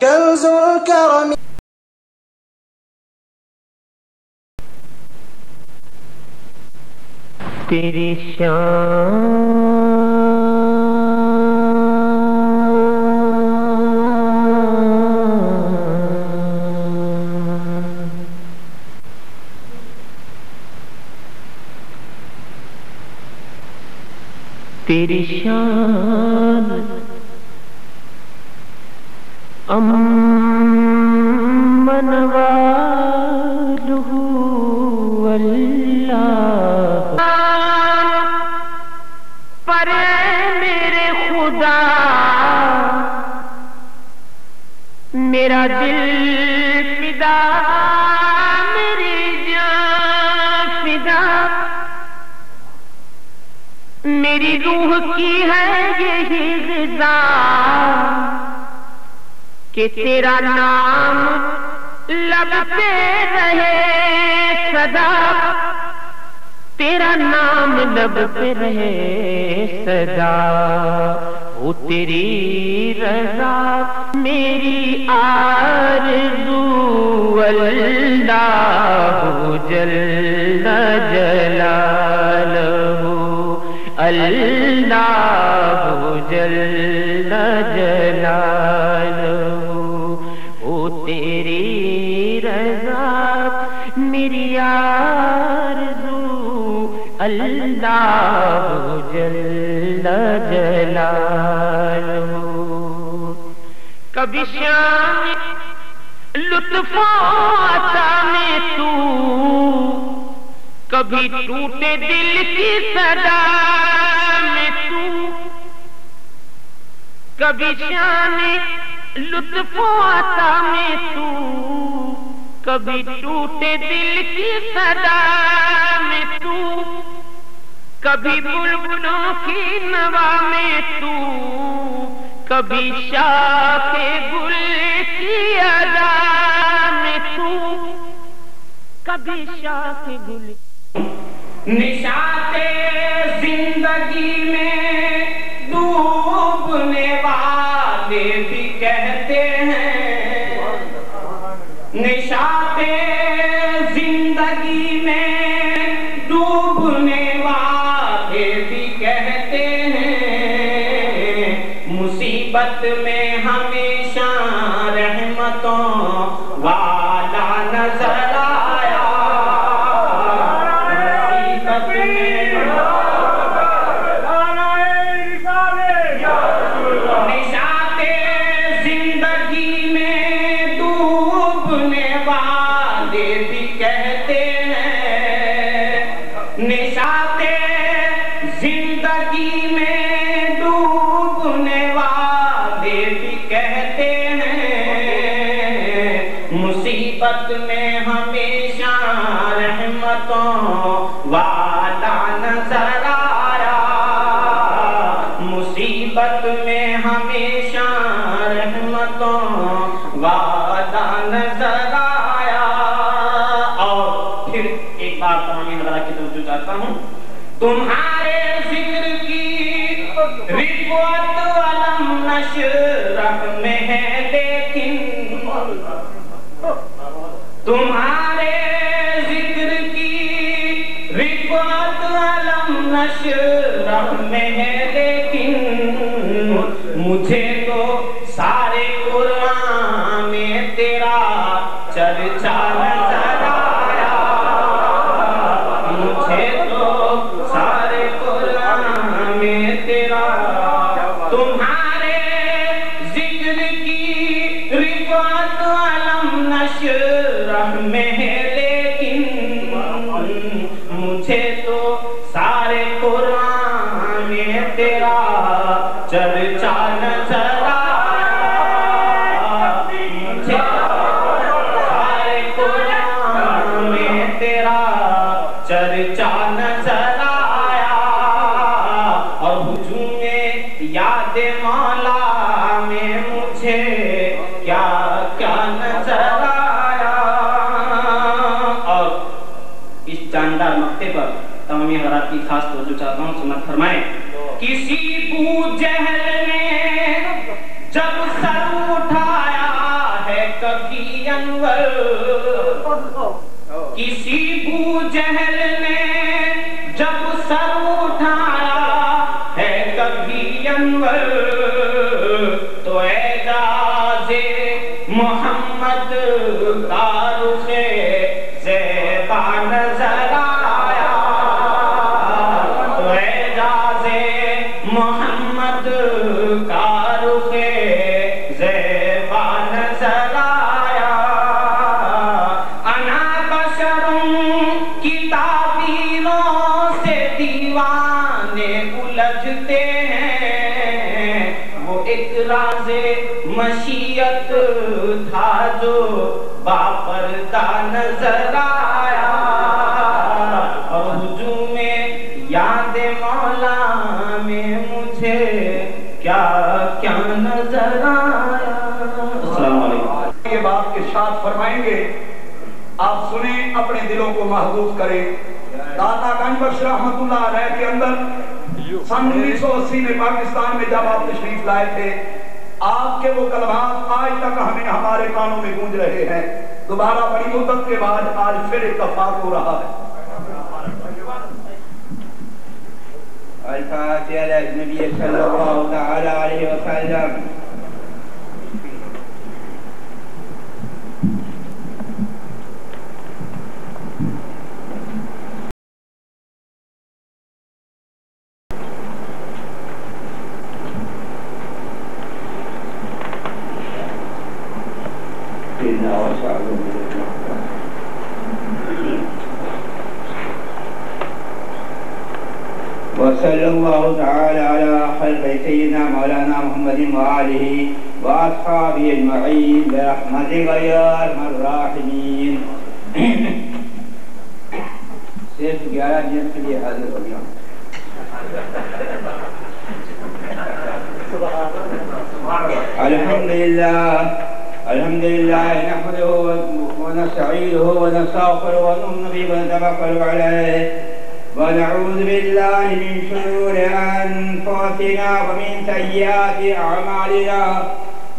كنز الكرم تیری شان تیری شان امن والہ اللہ پر میرے خدا میرا دل فدا میری جان فدا میری روح کی ہے یہی غذا کہ تیرا نام لب پہ رہے صدا تیرا نام لب پہ رہے صدا وہ تیری رضا میری آرزو اللہ جل جلالہ اللہ جل جلالہ وہ تیری رضا میری آرزو اللہ جل جلالہ کبھی شام لطف عطا میں تو کبھی ٹوٹے دل کی صدا میں تو کبھی شان لطف عطا میں تو کبھی ٹوٹے دل کی صدا میں تو کبھی بلبلوں کی نوا میں تو کبھی شاخ گل کی ادا میں تو کبھی شاخ گل نشاط زندگی میں ڈوبنے والے بھی کہتے ہیں نشاط زندگی میں ڈوبنے والے بھی کہتے ہیں مصیبت میں ہمیشہ رحمتوں والا نظر آیا نشاط زندگی میں ڈوبنے والے بھی کہتے ہیں نشاط زندگی میں ڈوبنے والے بھی کہتے ہیں مصیبت میں ہمیشہ رحمتوں والا نظر آیا مصیبت میں ہمیشہ رحمتوں والا نظر آیا اور پھر ایک بار تمامی حضرات کی توجہ چاہتا ہوں تمہارے ذکر کی رفعت علم نشرح میں ہے لیکن تمہارے ذکر کی رفعت علم نشرح میں ہے لیکن مجھے تو سارے قرآن میں تیرا چرچا نظر آیا مجھے تو سارے قرآن میں تیرا تمہارے ذکر کی رفعت علم نشرح میں ہے لیکن مجھے تو سارے قرآن میں تیرا چرچا نظر آیا مجھے سارے قرآن میں تیرا چرچا نظر آیا اور ہجوم یاد مولا میں مجھے کیا کیا نظر آیا. اور اس جاندار مقطع پر تمامی حضرات کی خاص توجہ چاہتا ہوں، سمت فرمائیں. کسی بو جہل نے جب سر اٹھایا ہے کبھی انور، کسی بو جہل نے جب سر اٹھایا ہے کبھی انور، تو اعجاز محمد کا رخ زیبا نظر آیا. تو اعجاز محمد کا رخ زیبا نظر آیا. انا بشر کی تعبیروں سے دیوانے الجھتے ہیں، وہ ایک راز مشیت تھا جو باپردہ نظر آیا. اور ہجوم یاد مولا میں مجھے کیا کیا نظر آیا. السلام علیکم. یہ بات ارشاد فرمائیں گے، آپ سنیں، اپنے دلوں کو محظوظ کریں. داتا گنج بخش رحمت اللہ علیہ کے اندر سن 1980 میں پاکستان میں جب آپ تشریف لائے تھے، آپ کے وہ کلمات آج تک ہمیں ہمارے کانوں میں گونج رہے ہیں. دوبارہ بڑی مدت کے بعد آج پھر اتفاق ہو رہا ہے. الفاتحة للنبي صلى الله تعالى عليه وسلم. وصلى الله تعالى على خلق سيدنا مولانا محمد وآله وأصحابه أجمعين برحمتك يا أرحم الراحمين. صرف 11 منٹ کے لیے حاضر ہو گیا. الحمد لله نحمده ونستعينه ونستغفره ونؤمن به ونتوكل عليه ونعوذ بالله من شرور أنفسنا ومن سيئات أعمالنا.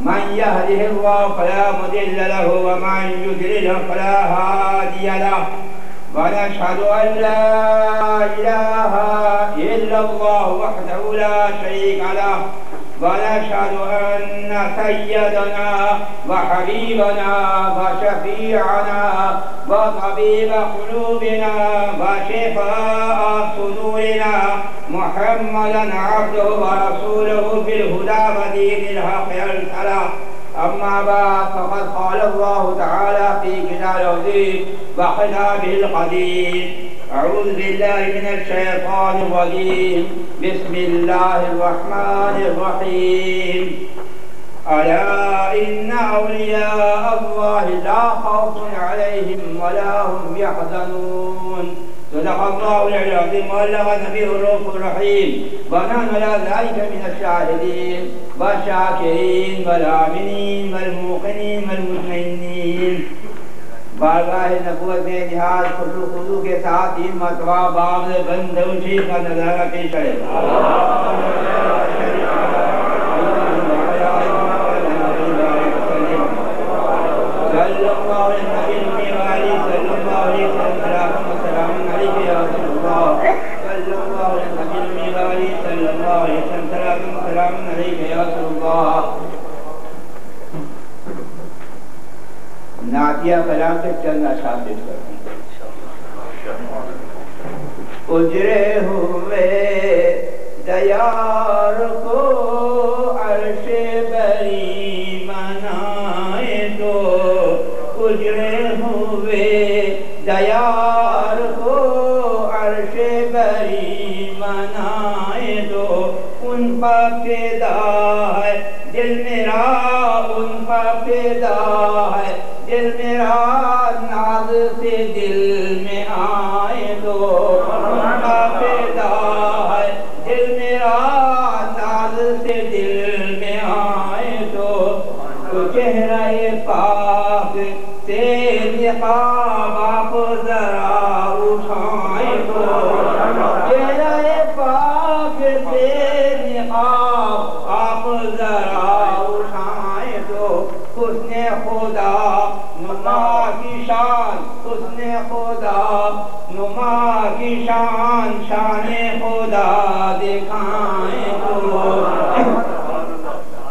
من يهده الله فلا مضل له ومن يضلل فلا هادي له. ونشهد أن لا إله إلا الله وحده لا شريك له. ونشهد أن سيدنا وحبيبنا وشفيعنا وطبيب قلوبنا وشفاء صدورنا محمدا عبده ورسوله بالهدى ودين الحق أرسله. أما بعد فقد قال الله تعالى في كتابه العزيز وكتابه القديم: أعوذ بالله من الشيطان الرجيم، بسم الله الرحمن الرحيم. ألا إن أولياء الله لا خوف عليهم ولا هم يحزنون. صدق الله العظيم وبلغ النبي الرؤوف الرحيم. ونحن على ذلك من الشاهدين والشاكرين والآمنين والموقنين والمطمئنين. بارگاہ نبوت میں جہاد خضوع کے ساتھ 3 مرتبہ باب بند اونچی کا نظارہ پیش کرے. نعتیہ کلام سے چند اشعار پیش کرتے ہیں. اجرے ہوئے دیار کو عرش بری منائے دو. اجرے ہوئے دیار کو عرش بری منائے دو. ان پر پیدا ہے دل میرا، ان پر پیدا ہے دل میرا، ناز سے دل میں آئے دو. ان کا پیدا ہے دل میرا، ناز دل میں آئے تو چہرہ پاک سے نقاب آپ ذرا اٹھائیں تو چہرہ پاک سے نقاب آپ ذرا اٹھائیں تو حسن خدا نما کی شان حسن خدا نما کی شان شان خدا دکھائیں تو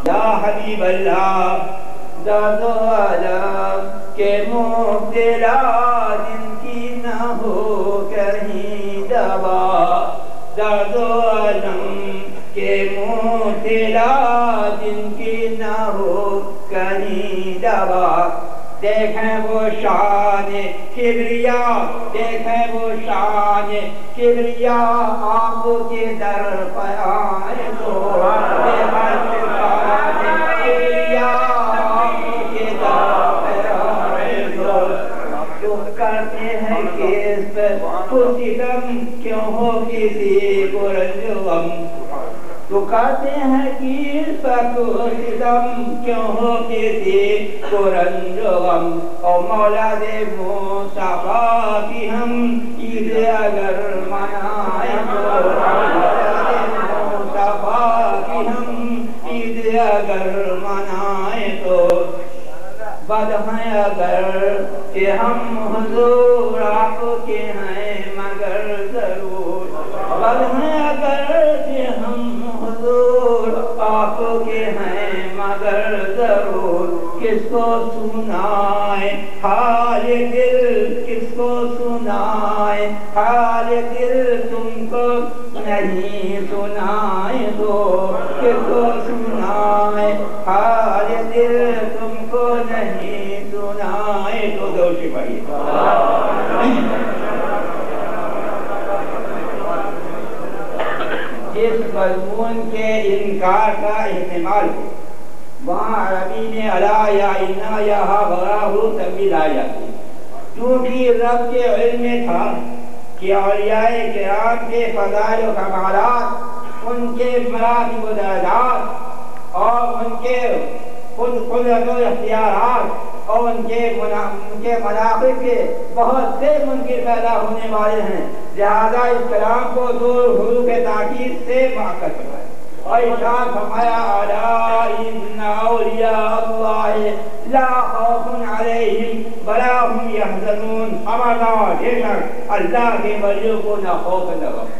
یا حبیب اللہ درد و علم کے مبتلا جن کی نہ ہو کہیں دوا درد و علم کے مبتلا جن کی نہ ہو کہیں دوا دیکھیں وہ شان کبریا دیکھیں وہ شان کبریا آپ کے در پر آئے تو دیکھیں وہ شان کبریا آپ کے در پر آئے تو کرتے ہیں کس پر خوشی غم کیوں ہو کسی کو رنج و غم تو کہتے ہیں کہ اس پر کوئی دم کیوں ہو کسی کو رنج و غم اور مولا دے مصطفیٰ کی ہم عید اگر منائیں تو مولا دے مصطفیٰ کی ہم عید اگر منائیں تو بد ہیں اگر کہ ہم حضور آپ کے ہیں مگر ضرور بد ہیں اگر کہ ہم حضور آپ کے ہیں مگر ضرور کس کو سنائے حال دل کس کو سنائے حال دل تم کو نہیں سنائے تو کس کو سنائے حال دل تم کو نہیں سنائے تو دو سپاہی جس مضمون کے انکار کا احتمال ہو وہاں عربی میں الا یا انا یا ہا براہ تبدیل آ جاتی کیونکہ رب کے علم میں تھا کہ اولیاء کرام کے فضائل و کمالات ان کے مراتب و درجات اور ان کے قدرت و اختیارات اور ان کے مناقب کے بہت سے منکر پیدا ہونے والے ہیں لہذا اس کلام کو دو حروف تاکید سے معقد کرائے اور ارشاد فرمایا الا ان اولیاء اللہ لا خوف علیہم ولا هم يحزنون خبردار بے شک اللہ کے ولیوں کو نہ خوف نہ غم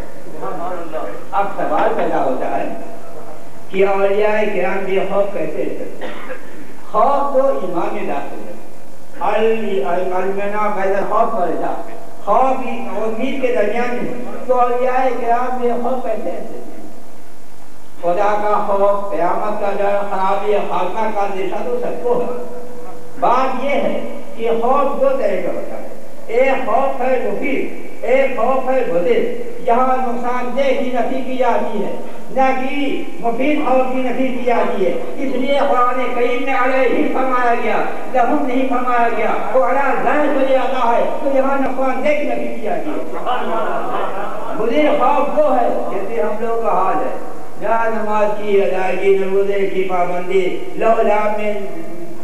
اب سوال پیدا ہوتا ہے کہ اولیاء کرام بے خوف کیسے رہتے ہیں خوف تو ایمان میں داخل ہے المنا بین الخوف والرجا خوف اور امید کے درمیان ہے تو اولیاء کرام بے خوف کیسے رہتے ہیں خدا کا خوف قیامت کا ڈر خرابی خاتمہ کا اندیشہ تو سب کو ہے بات یہ ہے کہ خوف دو طرح کا ہوتا ہے ایک خوف ہے مفید ایک خوف ہے مضر جہاں نقصان دہ کی نفی کی جاتی ہے نہ کہ مفید خوف کی نفی کی جاتی ہے اس لیے قرآن کریم میں علیہ فرمایا گیا لہم نہیں فرمایا گیا وہ علیہ ظاہر ہو جاتا ہے تو یہاں نقصان دہ کی نفی کی جاتی ہے مضر خوف وہ ہے جیسے ہم لوگ کا حال ہے جہاں نماز کی ادائیگی روزے کی پابندی لولا میں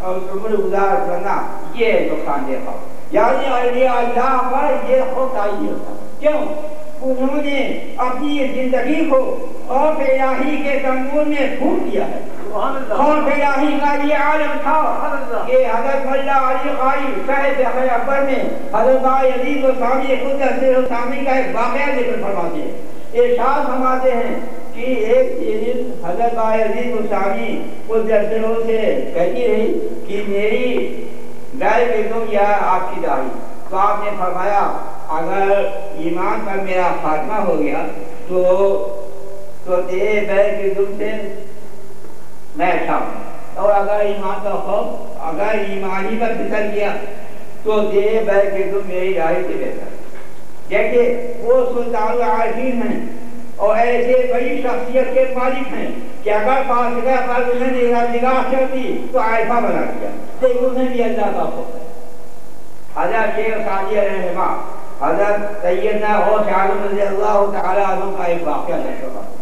اور عمر گزار کرنا یہ نقصان دہ خوف یعنی اولیاء اللہ پر یہ خوف آئی ہوتا کیوں انہوں نے اپنی زندگی کو خوف الہی کے تنور میں پھونک دیا ہے خوف الہی کا یہ عالم تھا کہ حضرت مولا علی قاری شاہد خیر اکبر میں حضرت یزید و سامی خود سر سامی کا ایک واقعہ ذکر فرماتے ہیں ارشاد فرماتے ہیں کہ ایک دن حضرت یزید و سامی خود سر سے کہتی رہی کہ میری گائے بیگم یا آپ کی داڑھی تو آپ نے فرمایا اگر ایمان پر میرا خاتمہ ہو گیا تو تیرے بیگ کے دل سے میں اچھا ہوں اور اگر ایمان کا خوف اگر ایمانی پر پھسل گیا تو تیرے بیگ کے دل میری داڑھی سے بہتر جیسے وہ سلطان العارفین ہیں اور ایسے بڑی شخصیت کے مالک ہیں کہ اگر فاصلہ پر انہیں نگاہ کرتی تو عارفہ بنا دیا لیکن انہیں بھی اللہ کا خوف ہے حضرت شیخ سعدی رحمہ حضرت سیدنا غوث عالم رضی اللہ تعالی عنہ کا ایک واقعہ ذکر کرتا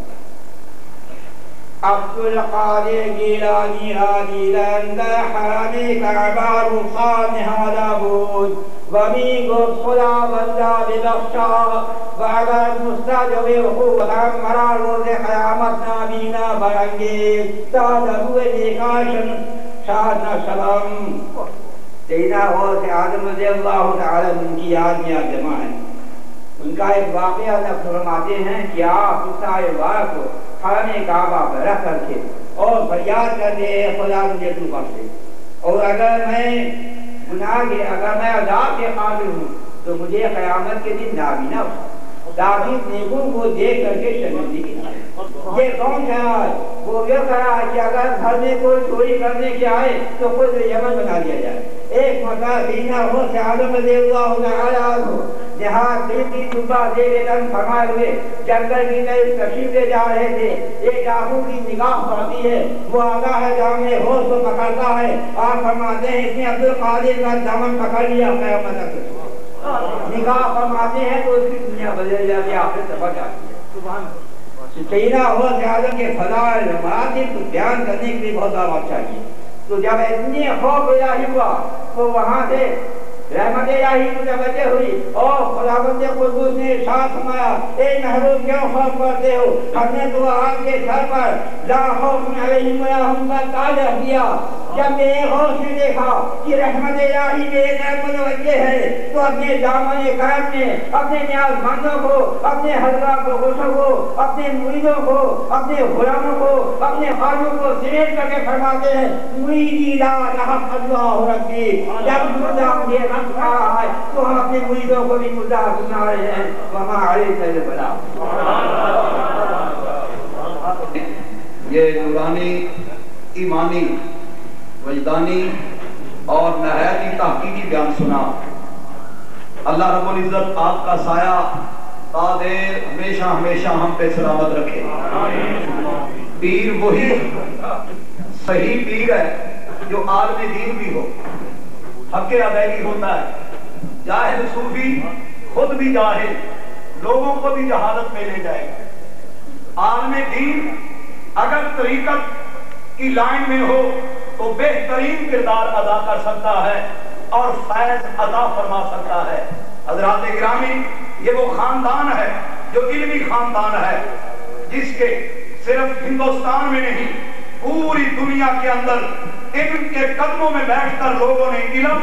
عبد القادر گیلانی عادیدن در حرم کعبه روخان هذا بود و می گفت خداوندا ببخشا و اگر مستجاب حقوقم مرا روز قیامت نابینا برانگیز تا در روی نیکاشم شاد نشوم. سیدنا غوث اعظم رضی اللہ تعالی ان کی یاد میں جمع ہے. ان کا ایک واقعہ نقل فرماتے ہیں کہ آپ اس بار کو حرم کعبہ پر رکھ کر کے اور فریاد کرتے ہیں خدا مجھے تو بخشے، اور اگر میں گناہ کے اگر میں عذاب کے قابل ہوں تو مجھے قیامت کے دن نابینا ہو. داوود نیکوں کو دیکھ کر کے شرمندگی کی. یہ کون کہا ہے؟ وہ یہ کہا ہے کہ اگر گھر میں کوئی چوری کرنے کے آئے تو خود یمن بنا دیا جائے. ایک مرتبہ سیدنا غوث اعظم رضی اللہ تعالی عنہ جہاں دل کی صبح دے تن فرمائے ہوئے جنگل کی طرف تشریف لے جا رہے تھے، ایک ڈاکو کی نگاہ پڑتی ہے، وہ آتا ہے جامع ہوش کو پکڑتا ہے. آپ فرماتے ہیں اس نے عبد القادر کا دامن پکڑ لیا. قیامت تک نگاہ فرماتے ہیں تو اس کی دنیا بدل جاتی ہے، آخرت بچ جاتی ہے. سبحان اللہ. سیدنا غوث اعظم کے فضائل مراتب کو بیان کرنے کے لیے بہت وقت چاہیے. تو جب اتنی خوف الہی ہوا تو وہاں سے رحمت الہی متوجہ ہوئی اور خداوند قدوس نے ارشاد فرمایا اے محروم کیوں خوف کرتے ہو؟ ہم نے تو آپ کے سر پر لا خوف علیہم ولا هم کا تاج رکھ دیا. جب میرے غوث نے دیکھا کہ رحمت الہی میرے طرف متوجہ ہے تو اپنے دامن کرم میں اپنے نیاز مندوں کو، اپنے حضرات کو، اپنے مریدوں کو، اپنے غلاموں کو، اپنے خادموں کو سمیٹ کر کے فرماتے ہیں مریدی لا الحق اللہ ربی. جب مردہ مجھے رب رہا ہے تو ہم اپنے مریدوں کو بھی مردہ سنا رہے ہیں. وما علیہ السلام. یہ نورانی، ایمانی، وجدانی اور نہایت ہی تحقیقی بیان سنا. اللہ رب العزت آپ کا سایہ تا دیر ہمیشہ ہمیشہ ہم پہ سلامت رکھے. پیر وہی صحیح پیر ہے جو عالم دین بھی ہو، حق ادائیگی ہوتا ہے. جاہل صوفی خود بھی جاہل، لوگوں کو بھی جہالت میں لے جائے گا. عالم دین اگر طریقت کی لائن میں ہو تو بہترین کردار ادا کر سکتا ہے اور فیض عطا فرما سکتا ہے. حضرات گرامی، یہ وہ خاندان ہے جو علمی خاندان ہے جس کے صرف ہندوستان میں نہیں پوری دنیا کے اندر ان کے قدموں میں بیٹھ کر لوگوں نے علم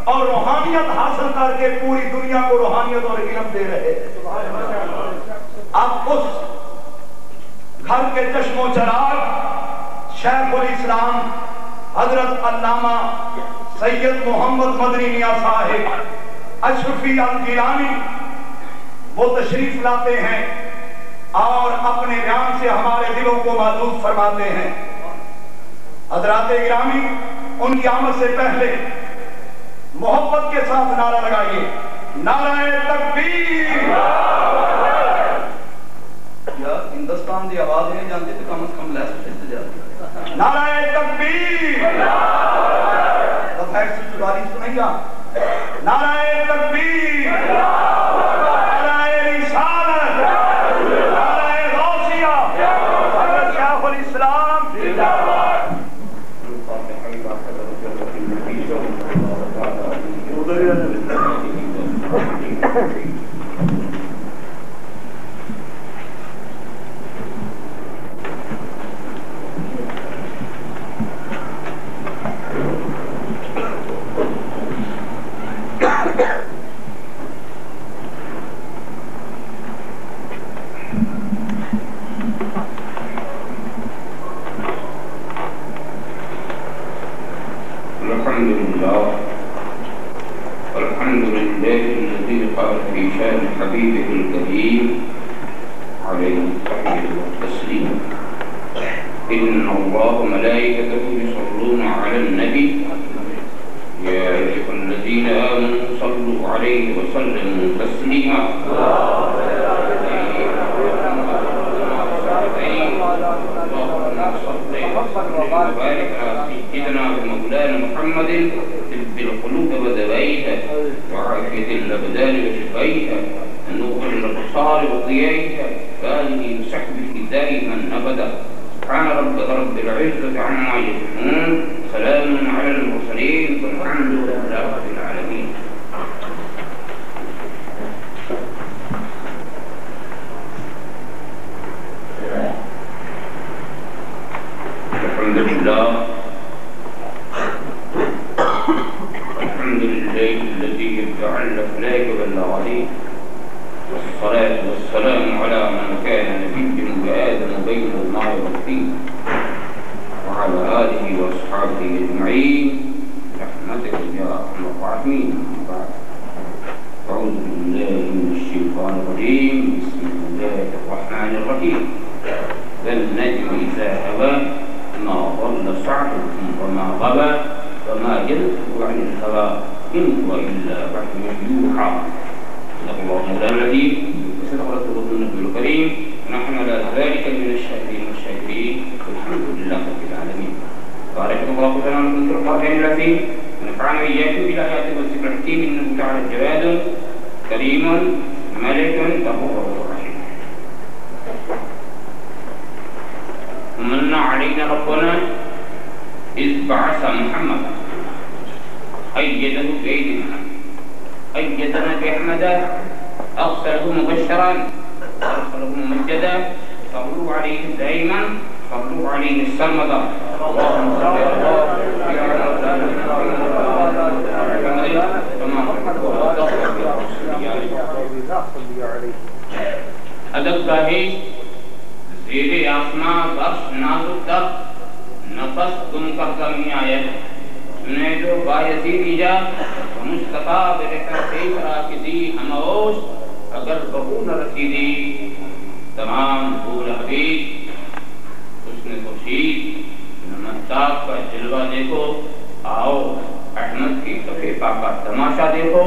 اور روحانیت حاصل کر کے پوری دنیا کو روحانیت اور علم دے رہے. اب اس گھر کے چشم و چراغ شیخ الاسلام حضرت علامہ سید محمد مدنی میاں صاحب اشرفی الگیلانی وہ تشریف لاتے ہیں اور اپنے بیان سے ہمارے دلوں کو محظوظ فرماتے ہیں. حضرات گرامی، ان کی آمد سے پہلے محبت کے ساتھ نعرہ لگائیے، نعرہ تکبیر. یا ہندوستان دی آواز نہیں جانتے تو کم از کم لیس سے جاتے. نعرہ تکبیر. دفعہ 144 سنائیے. نعرہ تکبیر، نعرہ رسالت، نعرہ غوثیہ، حضرت شیخ الاسلام زندہ باد. حبيبه الكريم عليه التسليم. إن الله وملائكته يصلون على النبي يا أيها الذين آمنوا صلوا عليه وسلموا تسليما. وبارك على سيدنا ومولانا محمد طب القلوب ودوائها وعافية الأبدان وشفائها نور الأبصار وضيائها فآله وصحبه دائما أبدا. سبحان ربك رب العزة عما يصفون سلام على المرسلين والحمد لله رب العالمين. الحمد لله الذي جعل فلاك بالعظيم، والصلاة والسلام على من كان نبي وآدم بين الماء والطين وعلى آله وأصحابه أجمعين برحمتك يا أرحم الراحمين. أعوذ بالله من الشيطان الرجيم. بسم الله الرحمن الرحيم. والنجم إذا هوى ما ضل سعيكم وما غوى وما ينطق عن الهوى إن هو إلا وحي يوحى. صدق الله مولانا العظيم وصدق رسوله النبي الكريم. ونحن على ذلك من الشاهدين والشاكرين والحمد لله رب العالمين. بارك الله تعالى في القرآن العظيم ونفعنا إياكم بالآيات والذكر الحكيم. إنه تعالى جواد كريم ملك غفور رحيم. من علينا ربنا إذ بعث محمدا أيده بأيدينا أيدنا بأحمدا أرسله مبشرا أرسله ممجدا صلوا عليه دائما صلوا عليه السرمدا. اللهم صل على ادب گاہی زیر آسماں بخش نازک تک نفس تم کا کمی آیا سنے جو بایزید ایجا مصطفیٰ برکت سیف راکدی ہموش اگر بہو نہ رسیدی تمام پھول حبیب حسن خورشید نمتاب کا جلوہ دیکھو. آؤ احمد کی صفحے پاکہ تماشا دیکھو.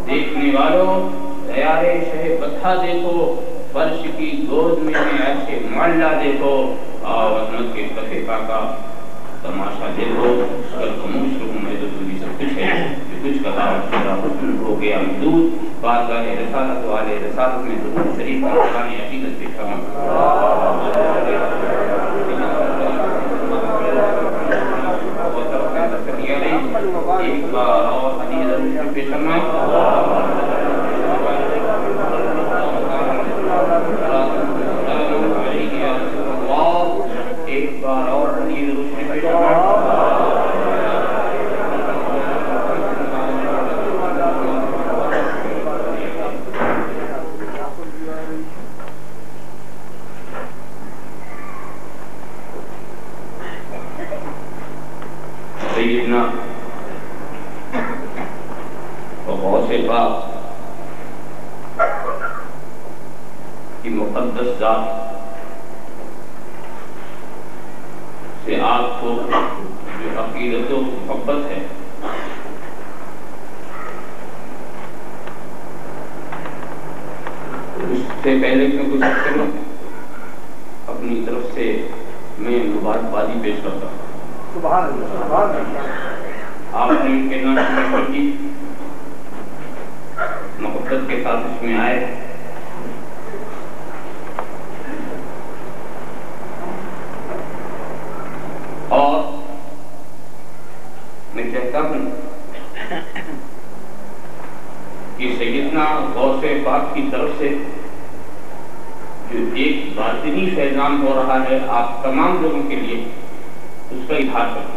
دیکھنے والوں دیار شہ بتھا دیکھو. فرش کی گود میں ایسے معلّہ دیکھو. آؤ احمد کے صفحے پاکہ تماشا دیکھو. اگر خاموش رہوں میں تو تمہیں سب کچھ ہے جو کچھ کہا میرا حسن ہو گیا محدود. بارگاہ رسالت والے رسالت میں درود شریف کا مقام عقیدت پیش کرنا. ایک بار اور حدیث پیش کرنا. ایک بار اور حدیث پیش کرنا. سیدنا غوث پاک کی مقدس ذات سے آپ کو جو عقیدت و محبت ہے اس سے پہلے میں کچھ کروں اپنی طرف سے میں مبارکبادی پیش کرتا ہوں. آپ نے ان کے نام کی محبت کے ساتھ اس میں آئے. اور میں کہتا ہوں کہ سیدنا غوث پاک کی طرف سے جو ایک باطنی فیضان ہو رہا ہے آپ تمام لوگوں کے لیے اس کا اظہار کریں.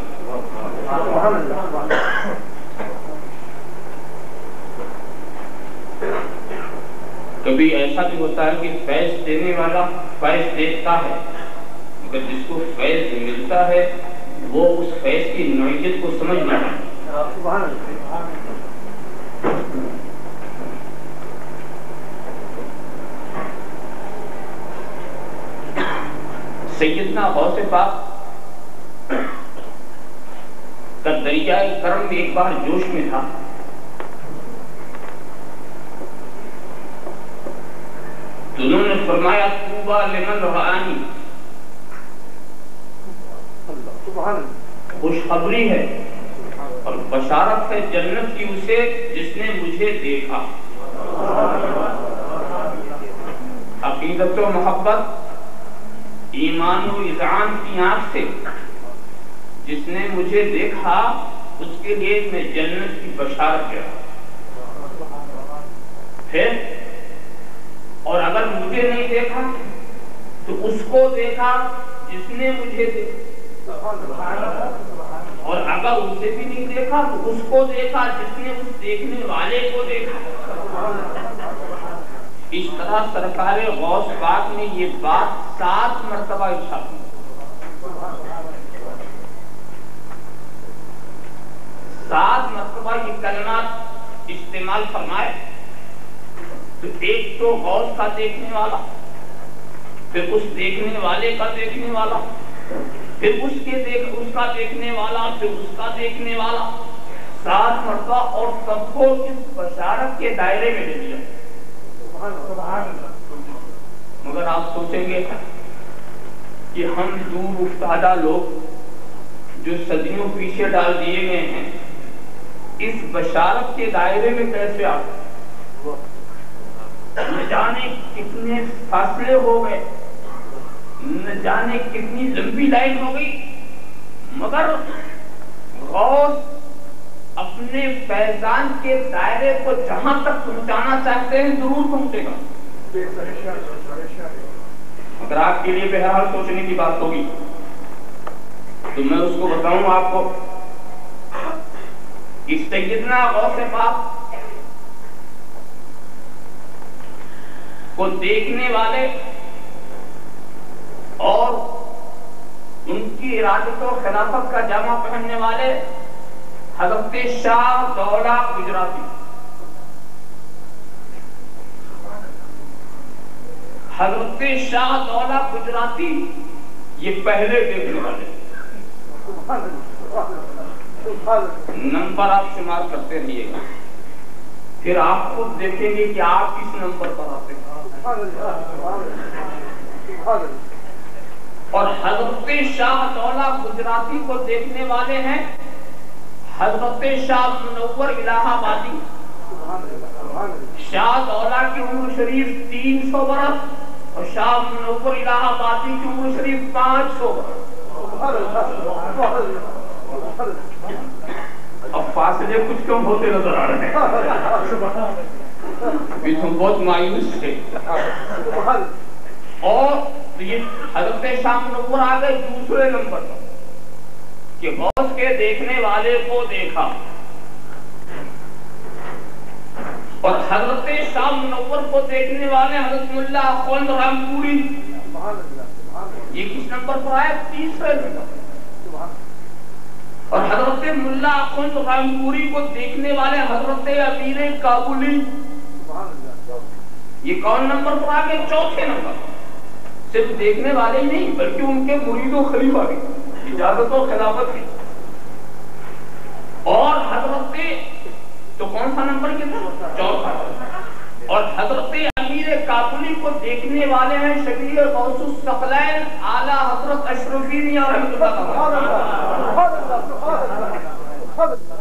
کبھی ایسا بھی ہوتا ہے کہ فیض دینے والا فیض دیتا ہے مگر جس کو فیض ملتا ہے وہ اس فیض کی نوعیت کو سمجھنا ہے. سیدنا غوث پاک کا دریائے کرم میں ایک بار جوش میں تھا. تو انہوں نے فرمایا طوبیٰ لمن رآنی، خوشخبری ہے اور بشارت ہے جنت کی اسے جس نے مجھے دیکھا. عقیدت و محبت ایمان و اذعان کی آنکھ سے جس نے مجھے دیکھا اس کے لیے میں جنت کی بشارت کیا. پھر اور اگر مجھے نہیں دیکھا تو اس کو دیکھا جس نے مجھے دیکھا, اور اگر اسے بھی نہیں دیکھا تو اس کو دیکھا جس نے اس دیکھنے والے کو دیکھا. اس طرح سرکار غوث پاک نے یہ بات 7 مرتبہ ارشاد کی. 7 مرتبہ یہ کلمات استعمال فرمائے. تو ایک تو غوث کا دیکھنے والا, پھر اس دیکھنے والے کا دیکھنے والا, پھر اس کا دیکھنے والا, پھر اس کا دیکھنے والا, 7 مرتبہ, اور سب کو اس بشارت کے دائرے میں لے لیا. مگر آپ سوچیں گے کہ ہم دور افتادہ لوگ جو صدیوں پیچھے ڈال دیے گئے ہیں اس بشارت کے دائرے میں کیسے آ گئے؟ نہ جانے کتنے فاصلے ہو گئے, نہ جانے کتنی لمبی لائن ہو گئی, مگر غوث اپنے فیضان کے دائرے کو جہاں تک پہنچانا چاہتے ہیں ضرور پہنچے گا. اگر آپ کے لیے بہرحال سوچنے کی بات ہوگی تو میں اس کو بتاؤں آپ کو کہ سیدنا غوث پاک کو دیکھنے والے اور ان کی ارادت و خلافت کا جامع پہننے والے حضرت شاہ دولہ گجراتی, حضرت شاہ دولہ گجراتی یہ پہلے دیکھنے والے. نمبر آپ شمار کرتے رہیے گا, پھر آپ خود دیکھیں گے کہ آپ کس نمبر پر آتے ہیں. اور حضرت شاہ دولہ گجراتی کو دیکھنے والے ہیں حضرت شاہ منور الہ آبادی. شاہ دولہ کی عمر شریف 300 برس اور شاہ منور الہ آبادی کی عمر شریف 500 برس. اب فاصلے کچھ کم ہوتے نظر آ رہے ہیں, بھی تم بہت مایوس تھے. اور یہ حضرت شاہ منور آ گئے دوسرے نمبر پر کہ غوث کے دیکھنے والے کو دیکھا, اور حضرت شاہ منور کو دیکھنے والے حضرت ملا اخوند رامپوری یہ کس نمبر پر آئے؟ تیسرے نمبر. اور حضرت ملا اخوند رامپوری کو دیکھنے والے حضرت امیر کابلی یہ کون نمبر پر آ گئے؟ چوتھے نمبر. صرف دیکھنے والے ہی نہیں بلکہ ان کے مرید و خلیفہ بھی, اجازت و خلافت بھی. اور حضرت تو کون سا نمبر کتنا؟ چوتھا. اور حضرت امیر کابلی کو دیکھنے والے ہیں شبیر غوث الثقلین اعلی حضرت اشرفی میاں رحمۃ اللہ.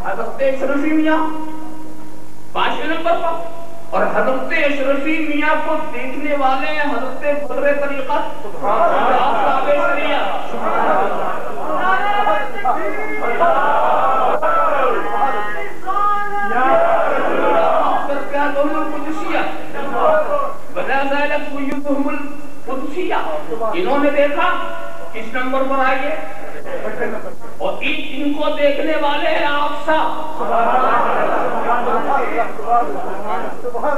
حضرت اشرفی میاں 5ویں نمبر پر, اور حضرت اشرفی میاں کو دیکھنے والے ہیں حضرت بدر طریقت صاحب شریعہ. انہوں نے دیکھا کس نمبر پر آئیے, اور ان کو دیکھنے والے ہیں آپ صاحب,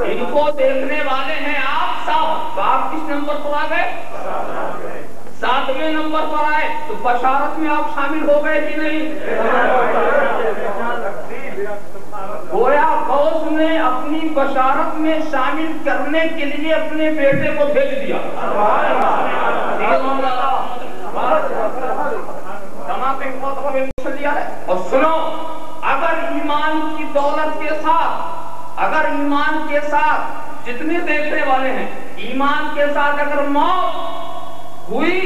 ان کو دیکھنے والے ہیں آپ صاحب. آپ کس نمبر پر آ گئے؟ 7ویں نمبر پر آئے. تو بشارت میں آپ شامل ہو گئے کہ نہیں؟ گویا غوث نے اپنی بشارت میں شامل کرنے کے لیے اپنے بیٹے کو بھیج دیا. اور سنو, اگر ایمان کی دولت کے ساتھ, اگر ایمان کے ساتھ جتنے دیکھنے والے ہیں ایمان کے ساتھ اگر موت ہوئی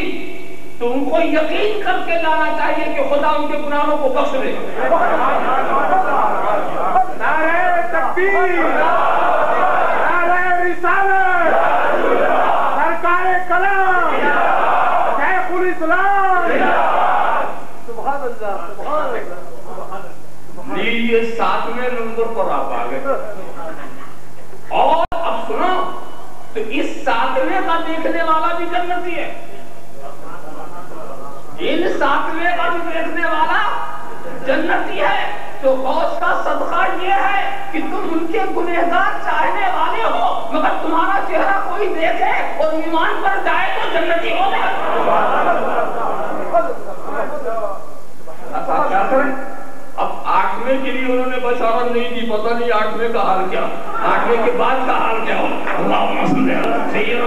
تو ان کو یقین کر کے جانا چاہیے کہ خدا ان کے گناہوں کو بخش دے. نعرہ تکبیر, نعرہ رسالت, سرکار کلام, یہ 7ویں نمبر پر آپ آ گئے. اور اب سنو تو اس 7ویں کا دیکھنے والا بھی جنتی ہے. ان 7ویں کا بھی دیکھنے والا جنتی ہے. تو غوث کا صدقہ یہ ہے کہ تم ان کے گنہگار چاہنے والے ہو مگر تمہارا چہرہ کوئی دیکھے اور ایمان پر جائے تو جنتی ہو گئے. آپ کیا کریں؟ اب 8ویں کے لیے انہوں نے بشارت نہیں دی. پتہ نہیں 8ویں کا حال کیا, 8ویں کے بعد کا حال کیا ہو. اللہم صلی علی سیدنا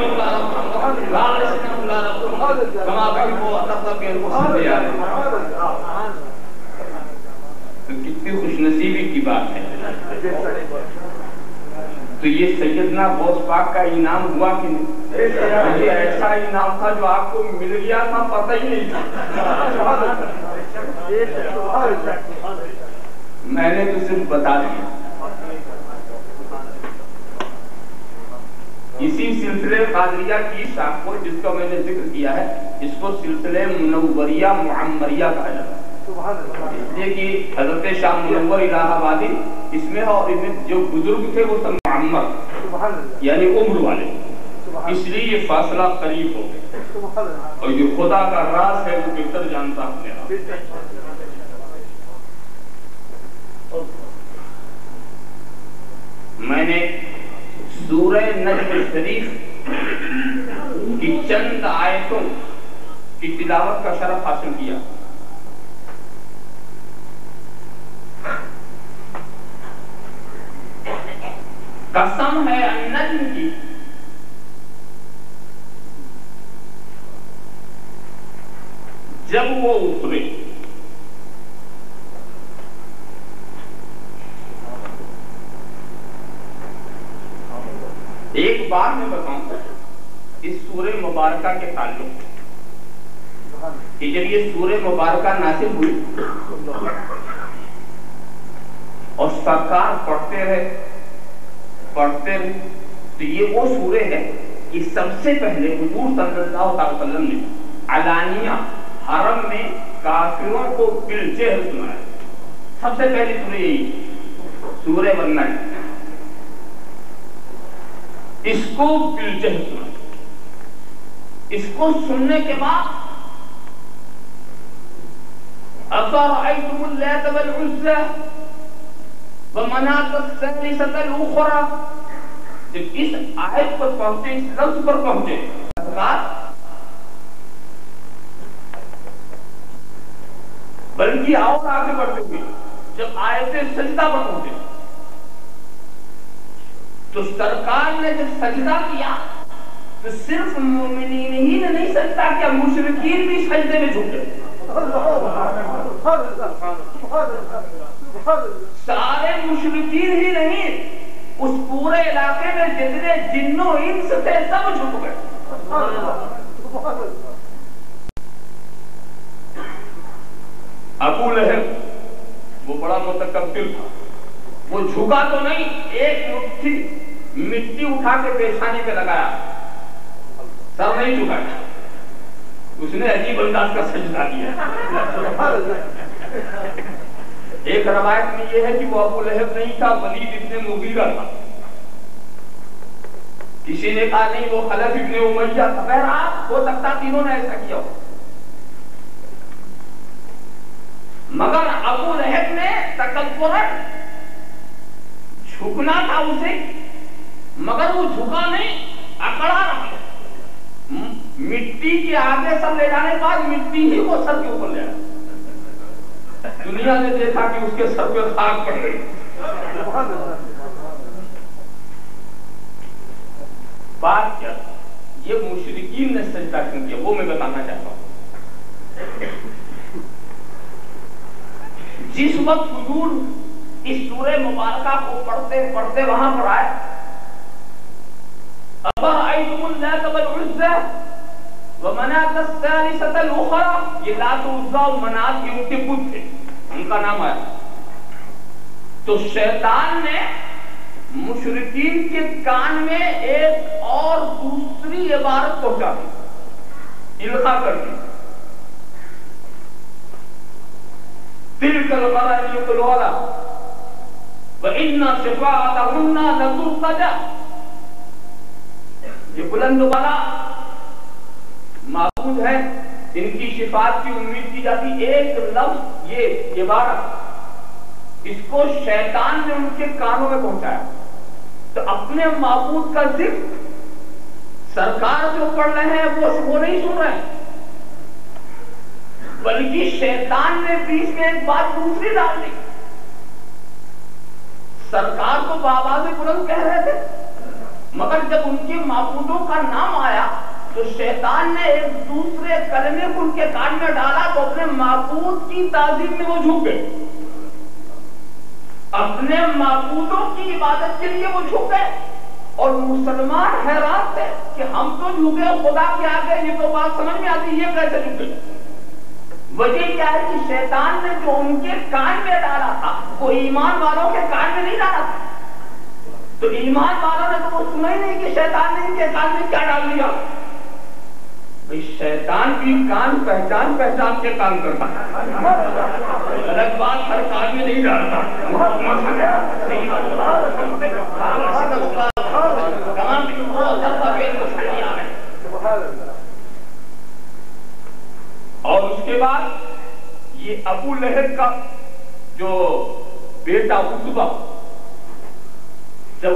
تو کتنی خوش نصیبی کی بات ہے. تو یہ سیدنا غوث پاک کا انعام ہوا کہ نہیں؟ یہ ایسا انعام تھا جو آپ کو مل گیا تھا, پتہ ہی نہیں تھا. میں نے تو صرف بتا دیا. اسی سلسلے قادریہ کی شاخ کو جس کا میں نے ذکر کیا ہے, اس کو سلسلے منوریہ معمریہ کہا جاتا ہے. اس لیے کہ حضرت شاہ منور الہ آبادی اس میں, اور اس میں جو بزرگ تھے وہ سب معمر یعنی عمر والے, اس لیے یہ فاصلہ قریب ہو گیا. اور یہ خدا کا راز ہے وہ بہتر جانتا اپنے آپ. میں نے سورہ نجم شریف کی چند آیتوں کی تلاوت کا شرف حاصل کیا. قسم ہے النجم کی جب وہ اترے ایک بار میں بتاؤں اس سورہ مبارکہ کے تعلق کہ جب یہ سورہ مبارکہ نازل ہوئی اور سرکار پڑھتے رہے تو یہ وہ سورہ ہے کہ سب سے پہلے حضور صلی اللہ علیہ وسلم نے علانیہ حرم میں کافروں کو بالجہر سنایا. سب سے پہلی سورہ یہی سورہ والنجم, اس کو بالجہر سنا. اس کو سننے کے بعد افرأیتم اللات والعزى ومناة الثالثة الأخرى, جب اس آیت پر پہنچے, اس لفظ پر پہنچے, بلکہ اور آگے بڑھتے ہوئے جب آیت سجدہ پر پہنچے تو سرکار نے جب سجدہ کیا تو صرف مومنین ہی نے نہیں سجدہ کیا, مشرکین بھی سجدے میں جھک گئے. سارے مشرکین ہی نہیں, اس پورے علاقے میں جتنے جن و انس تھے سب جھک گئے. ابو لہب وہ بڑا متکبر تھا, وہ جھکا تو نہیں, ایک مٹھی مٹی اٹھا کے پیشانی پہ لگایا, سر نہیں جھکایا. اس نے عجیب انداز کا سجدہ کیا. ایک روایت میں یہ ہے کہ وہ ابو لہب نہیں تھا, ولید ابن مغیرہ تھا. کسی نے کہا نہیں وہ خلف ابن امیہ تھا. بہرحال ہو سکتا تینوں نے ایسا کیا ہو. مگر ابو لہب نے تکبرن جھکنا تھا اسے, مگر وہ جھکا نہیں, اکڑا رہا. مٹی کے آگے سر لے جانے کے بعد مٹی ہی کو سر کے اوپر لے آیا. دنیا نے دیکھا کہ اس کے سر پہ خاک پڑ گئی. بات کیا یہ مشرکین نے سجدہ کیوں کیا وہ میں بتانا چاہتا ہوں. جس وقت حضور اس سورہ مبارکہ کو پڑھتے پڑھتے وہاں پر آئے, افرأیتم اللات والعزى ومناة الثالثة الأخرى, یہ لات و عزا و منات یہ ان کے بت تھے, ان کا نام آیا. تو شیطان نے مشرکین کے کان میں ایک اور دوسری عبارت پہنچا دی, القا کر دی. تلك الغرانيق العلا وإن شفاعتهن لترتجى. یہ بلند والا معبود ہے، ان کی شفاعت کی امید کی جاتی. ایک لفظ یہ عبارت اس کو شیطان نے ان کے کانوں میں پہنچایا. تو اپنے معبود کا ذکر سرکار جو پڑھ رہے ہیں وہ نہیں سن رہے ہیں، بلکہ شیطان نے بیچ میں ایک بات دوسری ڈال دی. سرکار تو بابا سے بلند کہہ رہے تھے، مگر جب ان کے معبودوں کا نام آیا تو شیطان نے ایک دوسرے کلمے کو ان کے کان میں ڈالا تو اپنے معبود کی تعظیم میں وہ جھک گئے، اپنے معبودوں کی عبادت کے لیے وہ جھک گئے. اور مسلمان حیران تھے کہ ہم تو جھکے خدا کے آگے، یہ تو بات سمجھ میں آتی یہ کیسے جھکے. وجہ کیا ہے کہ شیطان نے جو ان کے کان میں ڈالا تھا وہ ایمان والوں کے کان میں نہیں ڈالا تھا. تو ایمان والوں نے تو وہ سنا ہی نہیں کہ شیطان نے ان کے کان میں کیا ڈال دیا. شیطان کی کان پہچان کے کام کرتا ہے، الگ بات ہر کان میں نہیں ڈالتا. اور اس کے بعد یہ ابو لہب کا جو بیٹا عتبہ، جب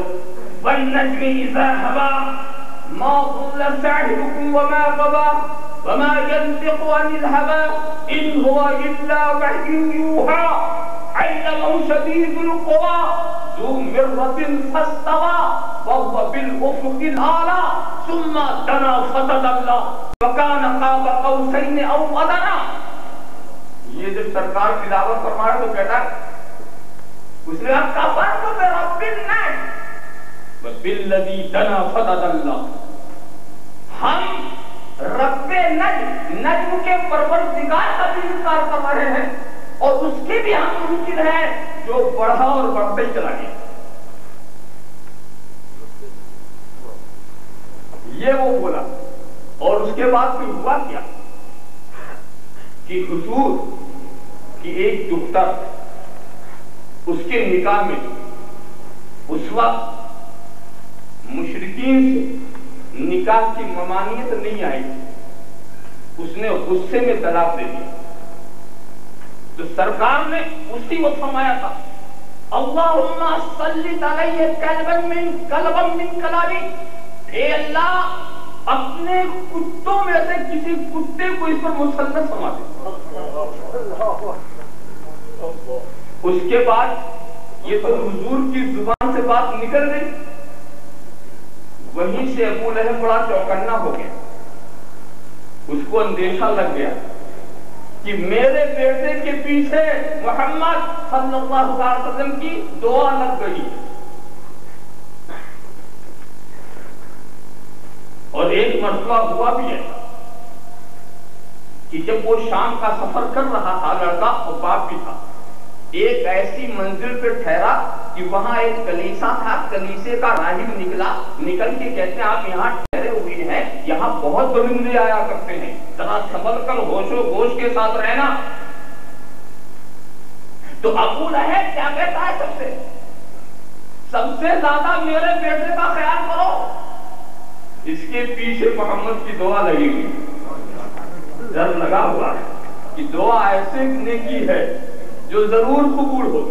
وَالنَّجْمِ إِذَا هَوَىٰ مَا ضَلَّ صَاحِبُكُمْ وَمَا غَوَىٰ وَمَا يَنطِقُ عَنِ الْهَوَىٰ إِنْ هُوَ إِلَّا وَحْيٌ يُوحَىٰ عَلَّمَهُ شَدِيدُ الْقُوَىٰ ذُو مِرَّةٍ فَاسْتَوَىٰ وَهُوَ بِالْأُفُقِ الْأَعْلَىٰ ثُمَّ دَنَا فَتَدَلَّىٰ وَكَانَ قَابَ قَوْسَيْنِ أَوْ أَدْنَىٰ. یہ جب سرکار تلاوت فرما رہے تو کہتا ہے اس نے کفرت برب النجم وبالذی دنا فتدلی. ہم رب نجم کے پروردگار کا بھی انکار کر رہے ہیں اور اس کے بھی ہم منکر ہیں جو بڑھا اور بڑھتا ہی چلا گیا. یہ وہ بولا. اور اس کے بعد پھر ہوا کیا کہ حضور کی ایک دختر اس کے نکاح میں اس وقت مشرکین سے نکاح کی ممانعت نہیں آئی، اس نے غصے میں طلاق دے دیا. تو سرکار نے اسی وقت فرمایا تھا اللہم سلط علیہ کلبا من کلابی، اے اللہ اپنے کتوں میں سے کسی کتے کو اس پر مسلط فرما دے. اس کے بعد یہ تو حضور کی زبان سے بات نکل گئی، وہیں سے ابو لہب بڑا چوکنا ہو گیا. اس کو اندیشہ لگ گیا کہ میرے بیٹے کے پیچھے محمد صلی اللہ علیہ وسلم کی دعا لگ گئی. اور ایک مرتبہ ہوا بھی ہے کہ جب وہ شام کا سفر کر رہا تھا، لڑکا اور باپ بھی تھا، ایک ایسی منزل پہ ٹھہرا کہ وہاں ایک کلیسا تھا. کلیسے کا راہب نکل کے کہتے ہیں آپ یہاں ٹھہرے ہوئے ہیں، یہاں بہت درندے آیا کرتے ہیں، ذرا سنبھل کر ہوش و گوش کے ساتھ رہنا. تو ابو لہب کیا کہتا ہے سب سے زیادہ میرے بیٹے کا خیال کرو. اس کے پیچھے محمد کی دعا لگی ہوئی، ڈر لگا ہوا ہے کہ دعا ایسے نیکی ہے جو ضرور قبول ہو.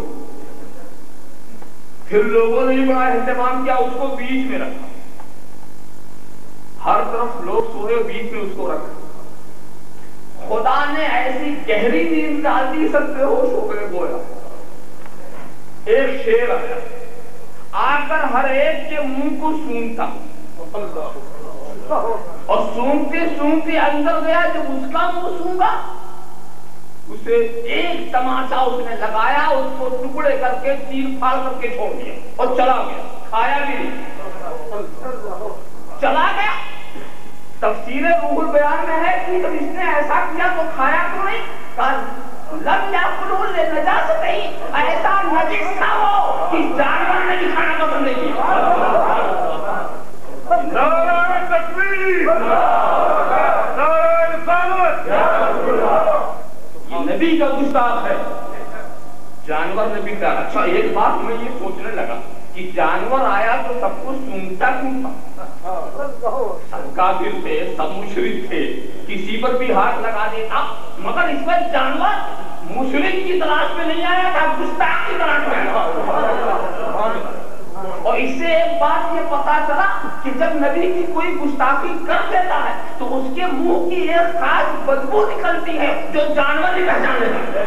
پھر لوگوں نے بڑا اہتمام کیا، اس کو بیچ میں رکھا، ہر طرف لوگ سوئے، بیچ میں اس کو رکھا. خدا نے ایسی گہری نیند ڈال دی سب بے ہوش ہو گئے. گویا ایک شیر آیا، آ کر ہر ایک کے منہ کو سونگتا اور سونگتے اندر گیا. جب اس کا منہ سونگا اسے ایک تماشا اس نے لگایا، اس کو ٹکڑے کر کے چیر پھاڑ کر کے چھوڑ دیا اور چلا گیا. کھایا بھی نہیں، چلا گیا. تفسیر روح البیان میں ہے کہ جب اس نے ایسا کیا تو کھایا تو نہیں، لم یاکلوا لنجاستہ، ایسا نجس نہ ہو کہ جانور نے بھی کھانا پسند نہیں کیا. نعرہ تکبیر، نعرہ رسالت. یہ نبی کا گستاخ ہے. جانور نے بھی کہا. اچھا ایک بات میں یہ سوچنے لگا کہ جانور آیا تو سب کو سونگتا کیوں تھا؟ سب کافر تھے, سب مشرک تھے, کسی پر بھی ہاتھ لگا دیتا, مگر اس پر جانور مشرک کی تلاش میں نہیں آیا تھا, گستاخ کی تلاش میں آیا. اور اس سے ایک بات یہ پتا چلا کہ جب نبی کی کوئی گستاخی کر دیتا ہے تو اس کے منہ کی ایک خاص بدبو نکلتی ہے جو جانور ہی پہچان لیتا ہے.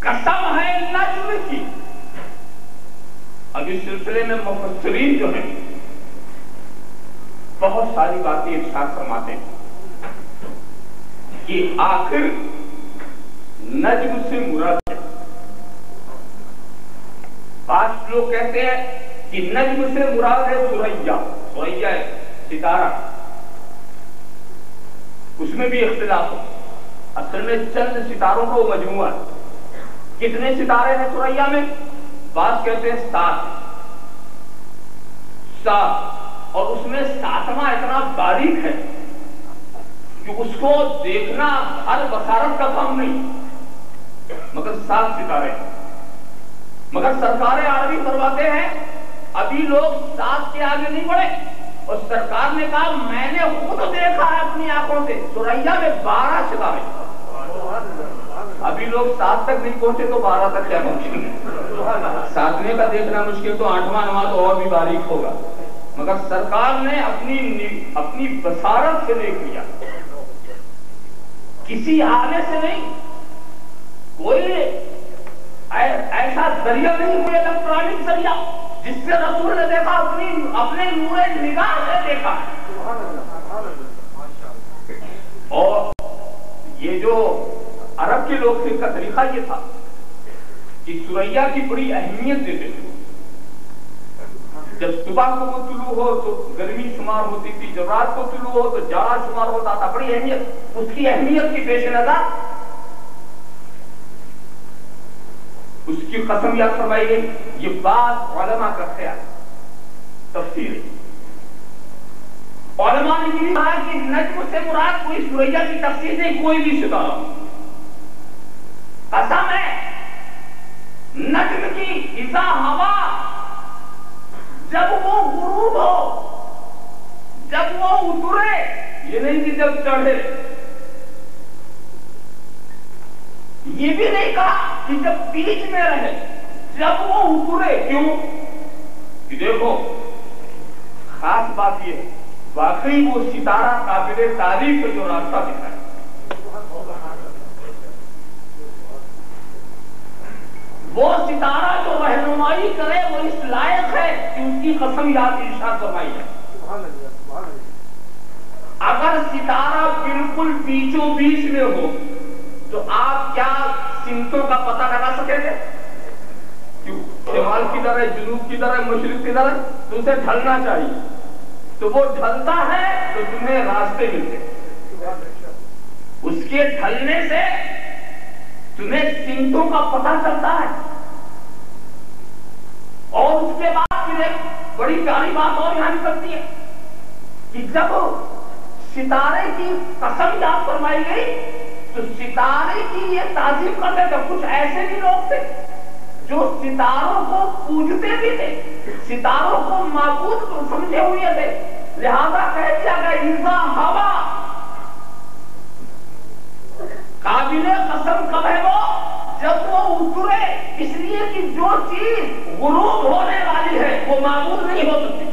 قسم ہے نجم کی. اب اس سلسلے میں مفسرین جو ہیں بہت ساری باتیں ارشاد فرماتے ہیں کہ آخر نجم سے مراد ہے. بعض لوگ کہتے ہیں کہ نجم سے مراد ہے سوریا. سوریا ہے ستارہ, اس میں بھی اختلاف ہے. اصل میں چند ستاروں کا مجموعہ ہے. کتنے ستارے ہیں سوریا میں؟ بعض کہتے ہیں 7, اور اس میں 7واں اتنا باریک ہے کہ اس کو دیکھنا ہر بصارت کا کام نہیں, مگر 7 ستارے. مگر سرکار عالمی فرماتے ہیں ابھی لوگ 7 کے آگے نہیں بڑھے, اور سرکار نے کہا میں نے خود دیکھا ہے اپنی آنکھوں سے سوریا میں 12 ستارے. ابھی لوگ 7 تک نہیں پہنچے تو 12 تک کیا پہنچیں گے؟ 7ویں کا دیکھنا مشکل تو 8واں 9واں تو اور بھی باریک ہوگا. مگر سرکار نے اپنی بصارت سے دیکھ لیا, کسی آنے سے نہیں. کوئی ایسا ذریعہ نہیں, کوئی الیکٹرانک ذریعہ جس سے رسول نے دیکھا, اپنے نور نگاہ سے دیکھا. اور یہ جو عرب کے لوگ تھے ان کا طریقہ یہ تھا کہ سوریا کی بڑی اہمیت دیتے تھے. جب صبح کو وہ طلوع ہو تو گرمی شمار ہوتی تھی, جب رات کو طلوع ہو تو جاڑا شمار ہوتا تھا. بڑی اہمیت, اس کی اہمیت کی پیش نظر اس کی قسم یاد فرمائی گئی. یہ بات علماء کا خیال تفسیر ہے. علماء نے یہ کہا کہ نجم سے مراد کوئی سوریا کی تفسیر نہیں, کوئی بھی ستارہ. قسم ہے نجم کی اذا ہوا, جب وہ غروب ہو, جب وہ اترے, یہ نہیں کہ جب چڑھے. یہ بھی نہیں کہا کہ جب بیچ میں رہے, جب وہ اترے. کیوں کہ دیکھو خاص بات یہ ہے واقعی وہ ستارہ قابل تعریف ہے جو راستہ دکھائے. وہ ستارہ جو رہنمائی کرے وہ اس لائق ہے کہ اس کی قسم یاد ارشاد فرمائی ہے. اگر ستارہ بالکل بیچوں بیچ میں ہو تو آپ کیا سمتوں کا پتہ لگا سکیں گے؟ شمال کی طرح, جنوب کی طرح, مشرق کی طرح, تو اسے ڈھلنا چاہیے. تو وہ ڈھلتا ہے تو تمہیں راستے ملتے. اس کے ڈھلنے سے تمہیں سمتوں کا پتہ چلتا ہے. اور اس کے بعد پھر ایک بڑی پیاری بات اور یہاں نکلتی ہے کہ جب ستارے کی قسم یاد فرمائی گئی تو ستارے کی یہ تعظیم کرتے تھے. کچھ ایسے بھی لوگ تھے جو ستاروں کو پوجتے بھی تھے, ستاروں کو معبود سمجھے ہوئے تھے. لہذا کہہ دیا گیا اذا ہوا, قابل قسم کب ہے وہ جب وہ اترے. اس لیے کہ جو چیز غروب ہونے والی ہے وہ معمول نہیں ہو سکتی.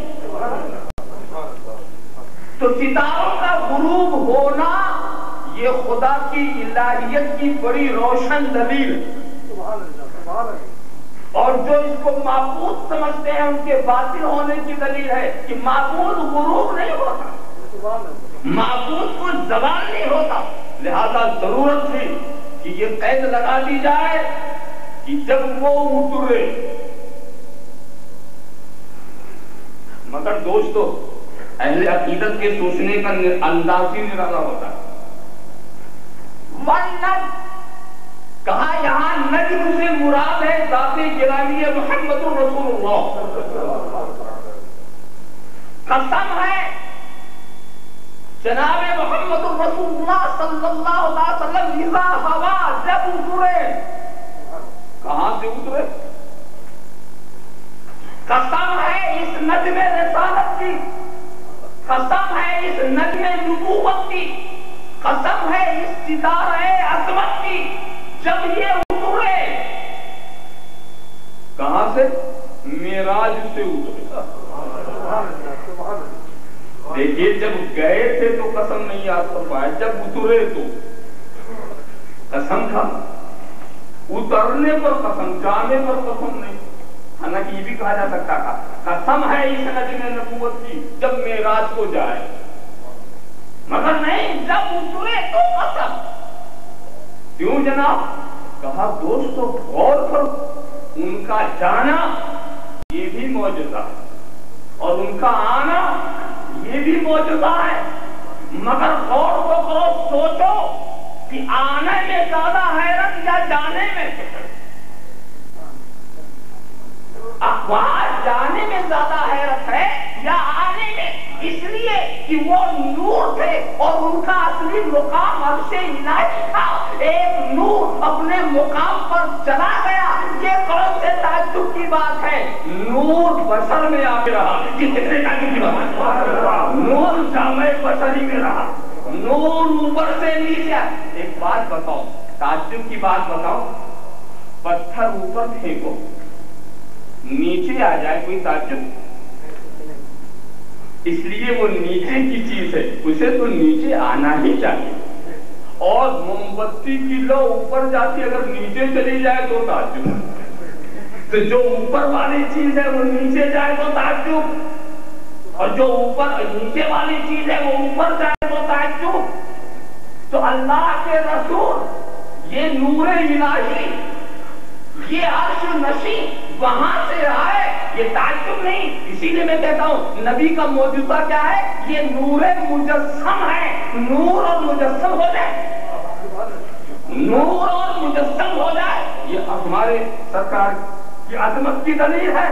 تو ستاروں کا غروب ہونا یہ خدا کی الہیت کی بڑی روشن دلیل ہے. اور جو اس کو معبود سمجھتے ہیں ان کے باطل ہونے کی دلیل ہے کہ معبود غروب نہیں ہوتا, معبود کو زوال نہیں ہوتا. لہذا ضرورت تھی کہ یہ قید لگا دی جائے کہ جب وہ اترے. مگر دوستو اہل عقیدت کے سوچنے کا انداز ہی نرالا ہوتا ہے. والنجم کہا یہاں نجم سے مراد ہے ذات گرامی محمد رسول اللہ. قسم ہے جناب محمد رسول اللہ صلی اللہ علیہ وسلم اذا ہوا جب اترے، کہاں سے اترے؟ قسم ہے اس نجم رسالت کی، قسم ہے اس نجم نبوت کی، قسم ہے اس ستارہ عظمت کی، جب یہ اترے کہاں سے؟ معراج سے اترے۔ دیکھیے جب گئے تھے تو قسم نہیں یاد کر پائے، جب اترے تو قسم تھا، اترنے پر قسم، جانے پر قسم نہیں۔ حالانکہ یہ بھی کہا جا سکتا تھا قسم ہے اس نجم نبوت کی جب معراج کو جائے، مگر نہیں، جب اترے تو قسم۔ کیوں جناب؟ کہا دوستو غور کرو، ان کا جانا یہ بھی معجزہ اور ان کا آنا یہ بھی معجزہ ہے، مگر غور کو کرو، سوچو کہ آنے میں زیادہ حیرت یا جانے میں؟ وہاں جانے میں زیادہ حیرت ہے یا آنے میں؟ اس لیے کہ وہ نور تھے اور ان کا اصلی مقام عرش الہی تھا۔ ایک نور اپنے مقام پر چلا گیا، یہ کون سے تعجب کی بات ہے؟ نور بشر میں آ کے رہا، کتنے تعجب کی بات؟ نور جامع بشری میں رہا، نور اوپر سے نیچے۔ ایک بات بتاؤ، تعجب کی بات بتاؤ، پتھر اوپر پھینکو نیچے آ جائے، کوئی تعجب؟ اس لیے وہ نیچے کی چیز ہے، اسے تو نیچے آنا ہی چاہیے۔ اور موم بتی کی لو اوپر جاتی اگر نیچے چلی جائے تو تعجب، تو جو اوپر والی چیز ہے وہ نیچے جائے تو تعجب، اور جو اوپر نیچے والی چیز ہے وہ اوپر جائے تو تعجب۔ تو اللہ کے رسول یہ نور الہی، یہ عرش نشین وہاں سے آئے، یہ تعجب نہیں۔ اسی لیے میں کہتا ہوں نبی کا معجزہ کیا ہے؟ یہ نور مجسم ہے۔ نور اور مجسم ہو جائے، نور اور مجسم ہو جائے، یہ ہمارے سرکار کی عظمت کی دلیل ہے۔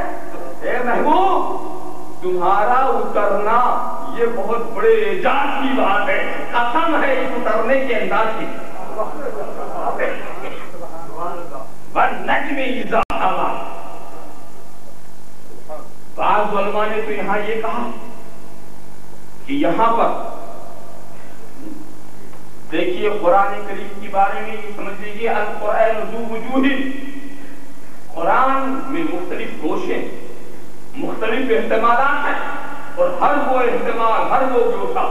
اے محبوب تمہارا اترنا یہ بہت بڑے اعجاز کی بات ہے، قسم ہے اس اترنے کے انداز کی۔ وَالنَّجْمِ إِذَا هَوَىٰ، بعض علماء نے تو یہاں یہ کہا کہ یہاں پر دیکھیے قرآن کریم کے بارے میں یہ سمجھ لیجیے القرآن ذو وجوہ، قرآن میں مختلف گوشے، مختلف احتمالات ہیں، اور ہر وہ احتمال، ہر وہ گوشہ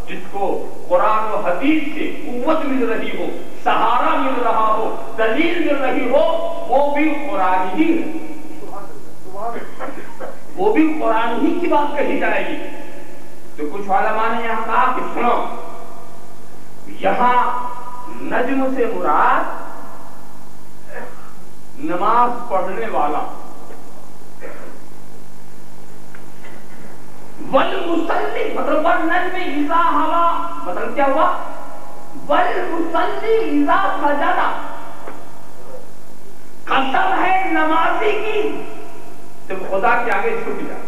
جس کو قرآن و حدیث سے قوت مل رہی ہو، سہارا مل رہا ہو، دلیل مل رہی ہو، وہ بھی قرآن ہی ہے، وہ بھی قرآن ہی کی بات کہی جائے گی۔ تو کچھ علماء نے یہاں کہا کہ سنو، یہاں نجم سے مراد نماز پڑھنے والا، والمصلی مطلب والنجم اذا ہوا مطلب کیا ہوا؟ والمصلی اذا سجد، قسم ہے نمازی کی تو خدا کے آگے جھک جائے،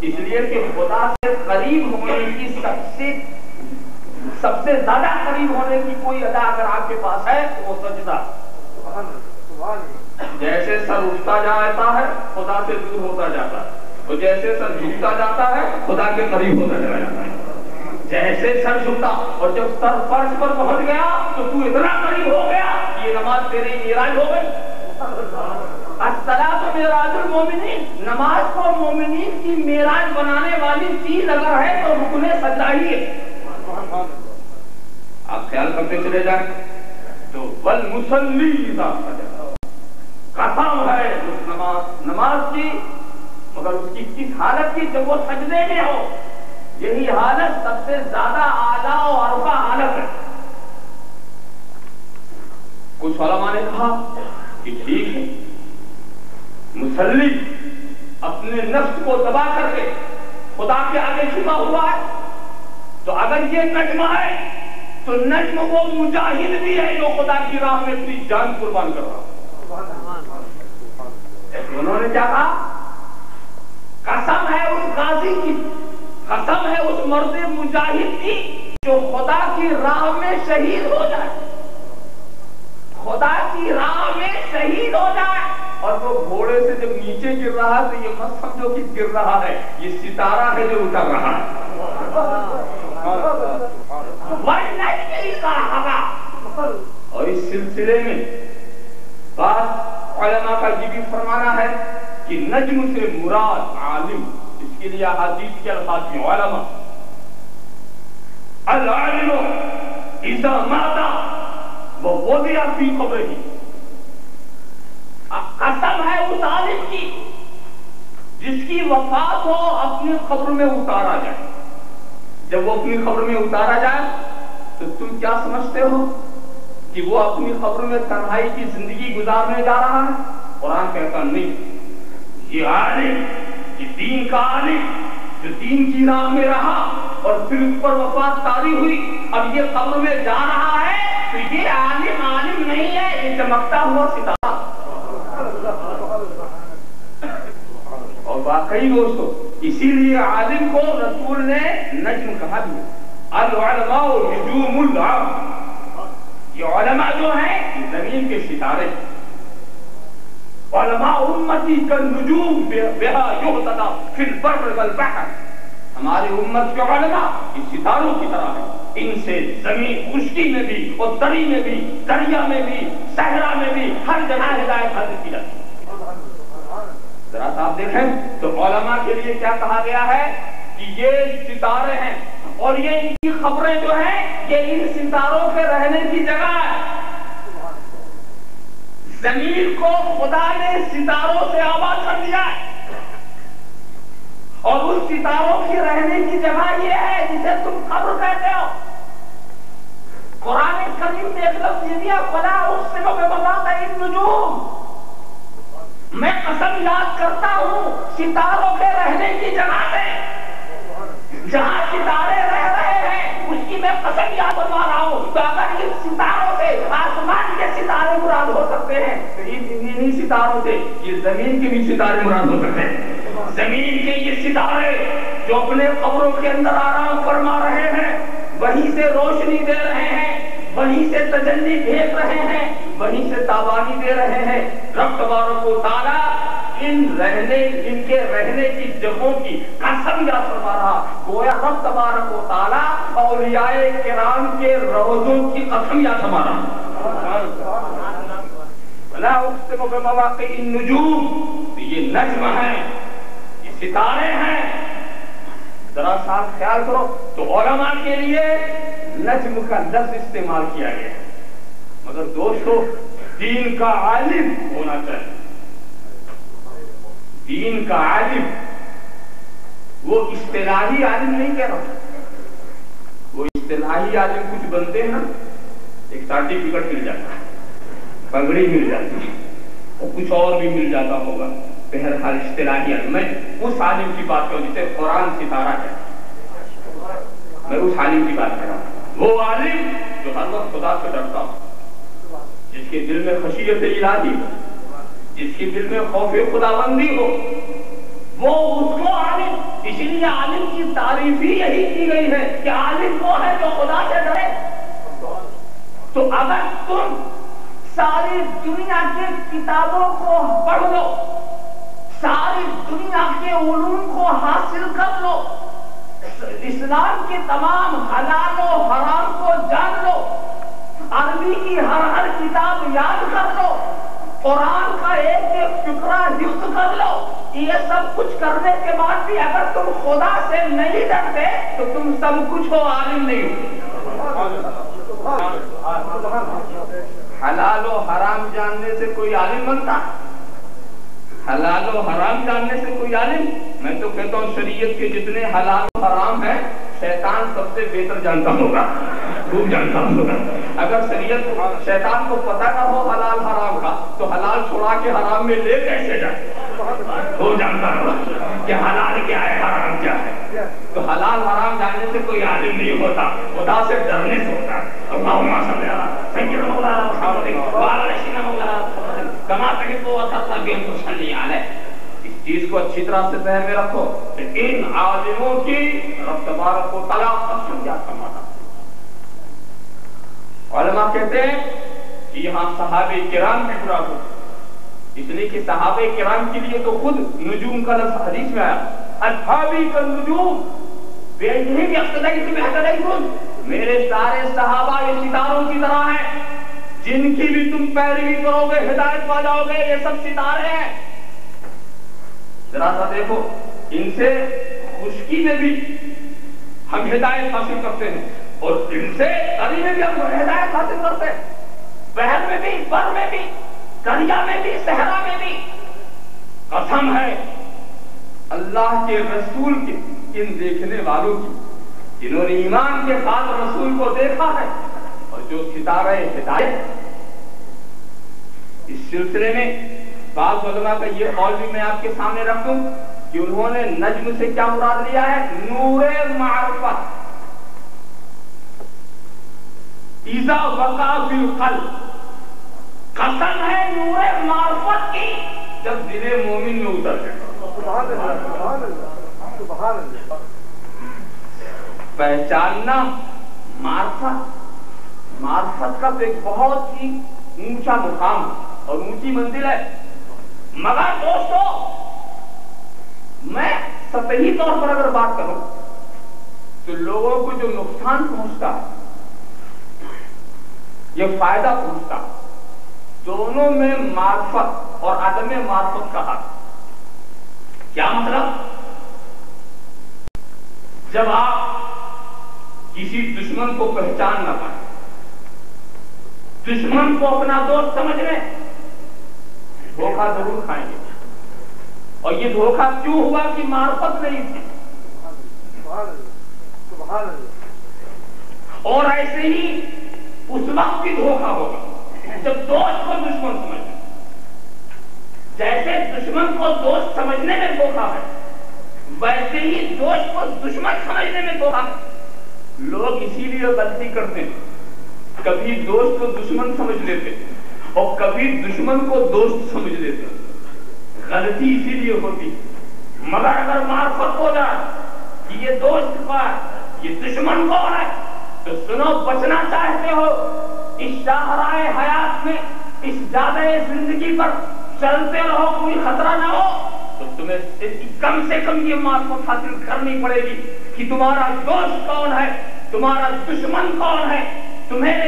اس لیے کہ خدا سے قریب ہونے کی سب سے زیادہ قریب ہونے کی کوئی ادا اگر آپ کے پاس ہے تو وہ سجدہ۔ جیسے سر اٹھتا جاتا ہے خدا سے دور ہوتا جاتا ہے، اور جیسے سر جھکتا جاتا ہے خدا کے قریب ہوتا چلا جاتا ہے۔ جیسے سر جھکتا اور جب سر فرش پر پہنچ گیا تو تو اتنا قریب ہو گیا، یہ نماز تیری معراج ہو گئی۔ الصلاۃ معراج المومنین، نماز کو مومنین کی معراج بنانے والی چیز اگر ہے تو رکن سجدہ ہی ہے۔ آپ خیال کرتے چلے جائیں تو والمصلی اذا سجد، قسم ہے اس نماز کی، مگر اس کی کس حالت کی؟ جب وہ سجدے میں ہو، یہی حالت سب سے زیادہ اعلیٰ و عرفہ حالت ہے۔ کچھ علماء نے کہا کہ ٹھیک ہے، مصلی اپنے نفس کو دبا کر کے خدا کے آگے جھکا ہوا ہے، تو اگر یہ نجم ہے تو نجم وہ مجاہد بھی ہے جو خدا کی راہ میں اپنی جان قربان کر رہا۔ انہوں نے کیا کہا؟ قسم ہے اس غازی کی، قسم ہے اس مرد مجاہد کی جو خدا کی راہ میں شہید ہو جائے، خدا کی راہ میں شہید ہو جائے، اور وہ گھوڑے سے جب نیچے گر رہا تو یہ مت سمجھو کہ گر رہا ہے، یہ ستارہ ہے جو اتر رہا ہے۔ اور اس سلسلے میں بعض علماء کا یہ بھی فرمانا ہے کہ نجم سے مراد عالم، اس کے لیے حدیث کے الفاظ میں علماء العالم اذا مات ووضع فی قبرہ، قسم ہے اس عالم کی جس کی وفات ہو اپنی قبر میں اتارا جائے۔ جب وہ اپنی قبر میں اتارا جائے تو تم کیا سمجھتے ہو کہ وہ اپنی قبر میں تنہائی کی زندگی گزارنے جا رہا ہے؟ قرآن کہتا نہیں، یہ عالم، یہ دین کا عالم جو دین کی راہ میں رہا اور پھر اس پر وفات طاری ہوئی، اب یہ قبر میں جا رہا ہے تو یہ عالم نہیں ہے، یہ چمکتا ہوا ستارہ۔ اور واقعی دوستو اسی لیے عالم کو رسول نے نجم کہا بھی، العلماء نجوم الارض، یہ علماء جو ہیں زمین کے ستارے، علماء امتی کالنجوم بہا یہتدی فی البر والبحر، ہماری امت کے علماء اس ستاروں کی طرح ہیں، ان سے زمین خشکی میں بھی اور تری میں بھی، دریا میں بھی، صحرا میں بھی، ہر جگہ ہدایت حاصل کی جاتی ہے۔ ذرا آپ دیکھیں تو علماء کے لیے کیا کہا گیا ہے کہ یہ ستارے ہیں اور یہ ان کی خبریں جو ہیں یہ ان ستاروں کے رہنے کی جگہ ہے۔ زمین کو خدا نے ستاروں سے آباد کر دیا ہے اور ان ستاروں کی رہنے کی جگہ یہ ہے جسے تم قبر کہتے ہو۔ قرآن کریم نے ایک لفظ یہ دیا، فلا اقسم بمواقع النجوم، میں قسم یاد کرتا ہوں ستاروں کے رہنے کی جگہ سے، جہاں ستارے رہ رہے ہیں اس کی میں قسم یاد فرما رہا ہوں۔ تو اگر ان ستاروں سے آسمان کے ستارے مراد ہو سکتے ہیں تو انہی ستاروں سے یہ زمین کے بھی ستارے مراد ہو سکتے ہیں۔ زمین کے یہ ستارے جو اپنے قبروں کے اندر آرام فرما رہے ہیں، وہیں سے روشنی دے رہے ہیں، وہیں سے تجلی بھیج رہے ہیں، وہیں سے تابانی دے رہے ہیں۔ رب تبارک و تعالیٰ ان کے رہنے کی جگہوں کی قسم یاد فرما رہا، گویا رب تبارک و تعالیٰ اولیاء کرام کے روضوں کی قسم یاد فرما رہا۔ ولا اقسم بمواقع النجوم، یہ نجم ہیں، یہ ستارے ہیں۔ ذرا صاحب خیال کرو تو علماء کے لیے نجم کا لفظ استعمال کیا گیا ہے، مگر دوستو دین کا عالم ہونا چاہیے۔ دین کا عالم وہ اصطلاحی عالم نہیں کہہ رہا، وہ اصطلاحی عالم کچھ بنتے ہیں نا، ایک سرٹیفکیٹ مل جاتا ہے، پگڑی مل جاتی ہے اور کچھ اور بھی مل جاتا ہوگا، بہرحال اصطلاحی عالم۔ میں اس عالم کی بات کروں جسے قرآن ستارہ ہے، میں اس عالم کی بات کر رہا ہوں، وہ عالم جو ہر وقت خدا سے ڈرتا ہو، جس کے دل میں خشیت الہی ہو، جس کے دل میں خوف خداوندی ہو، وہ اس کو عالم۔ اسی لیے عالم کی تعریف ہی یہی کی گئی ہے کہ عالم وہ ہے جو خدا سے ڈرے۔ تو اگر تم ساری دنیا کے کتابوں کو پڑھ لو، ساری دنیا کے علوم کو حاصل کر لو، اسلام کے تمام حلال و حرام کو جان لو، عربی کی ہر کتاب یاد کر لو، قرآن کا ایک ایک فقرہ حفظ کر لو، یہ سب کچھ کرنے کے بعد بھی اگر تم خدا سے نہیں ڈرتے تو تم سب کچھ ہو، عالم نہیں ہو۔ حلال و حرام جاننے سے کوئی عالم بنتا؟ حلال و حرام جاننے سے کوئی عالم؟ میں تو کہتا ہوں شریعت کے جتنے حلال و حرام ہیں شیطان سب سے بہتر جانتا ہوگا، خوب جانتا ہوگا۔ اگر شریعت شیطان کو پتہ نہ ہو حلال حرام کا تو حلال چھوڑا کے حرام میں لے کیسے جائے؟ وہ جانتا ہوگا کہ حلال کیا ہے حرام کیا ہے۔ تو حلال حرام جاننے سے کوئی عالم نہیں ہوتا، خدا سے ڈرنے سے ہوتا ہے۔ اللہم صلی علی سیدنا مولانا محمد وعلی آلہ مولانا محمد کما تحب و ترضى بهم صلی علیہ۔ اس چیز کو اچھی طرح سے ذہن میں رکھو کہ ان عالموں کی رب تبارک و تعالیٰ قسم کیا فرماتا. علماء کہتے ہیں کہ یہاں صحابہ کرام میں برا ہو، اس لیے کہ صحابہ کرام کے لیے تو خود نجوم کا لفظ حدیث میں آیا، اصحابی کا نجوم، یہی کہ اقتدائی تم احتدائی کن، میرے سارے صحابہ یہ ستاروں کی طرح ہیں، جن کی بھی تم پیروی کرو گے ہدایت پا جاؤ گے. یہ سب ستارے ہیں. ذرا سا دیکھو، ان سے خشکی میں بھی ہم ہدایت حاصل کرتے ہیں اور ان سے تری میں بھی ہم ہدایت حاصل کرتے ہیں، بحر میں بھی، بر میں بھی، دریا میں بھی، صحرا میں بھی. قسم ہے اللہ کے رسول کے ان دیکھنے والوں کی جنہوں نے ایمان کے ساتھ رسول کو دیکھا ہے اور جو ستارے ہدایت. اس سلسلے میں بعض علماء کا یہ قول بھی میں آپ کے سامنے رکھ دوں کہ انہوں نے نجم سے کیا مراد لیا ہے؟ نور معرفت. اذا وقع فی القلب، قسم ہے نور معرفت کی جب دل مومن میں اتر جائے. پہچاننا معرفت کا ایک بہت ہی اونچا مقام اور اونچی منزل ہے. مگر دوستو، میں سطحی طور پر اگر بات کروں تو لوگوں کو جو نقصان پہنچتا ہے یہ فائدہ پہنچتا، دونوں میں معرفت اور عدم معرفت کا حق. کیا مطلب؟ جب آپ کسی دشمن کو پہچان نہ پائیں، دشمن کو اپنا دوست سمجھ لیں، دھوکہ ضرور کھائیں گے. اور یہ دھوکہ کیوں ہوا کہ معرفت نہیں تھی. اور ایسے ہی اس وقت بھی دھوکہ ہوگا جب دوست کو دشمن سمجھ لیں. جیسے دشمن کو دوست سمجھنے میں دھوکہ ہے، ویسے ہی دوست کو دشمن سمجھنے میں دھوکہ ہے. لوگ اسی لیے غلطی کرتے ہیں، کبھی دوست کو دشمن سمجھ لیتے اور کبھی دشمن کو دوست سمجھ لیتے. غلطی اسی لیے ہوتی. مگر اگر معرفت ہو جائے کہ یہ دوست کا ہے، یہ دشمن کون ہے، تو سنو، بچنا چاہتے ہو اس شاہراہ حیات میں، اس جادہ زندگی پر چلتے رہو، کوئی خطرہ نہ ہو، تو تمہیں کم سے کم یہ معرفت حاصل کرنی پڑے گی کہ تمہارا دوست کون ہے، تمہارا دشمن کون ہے، تمہیں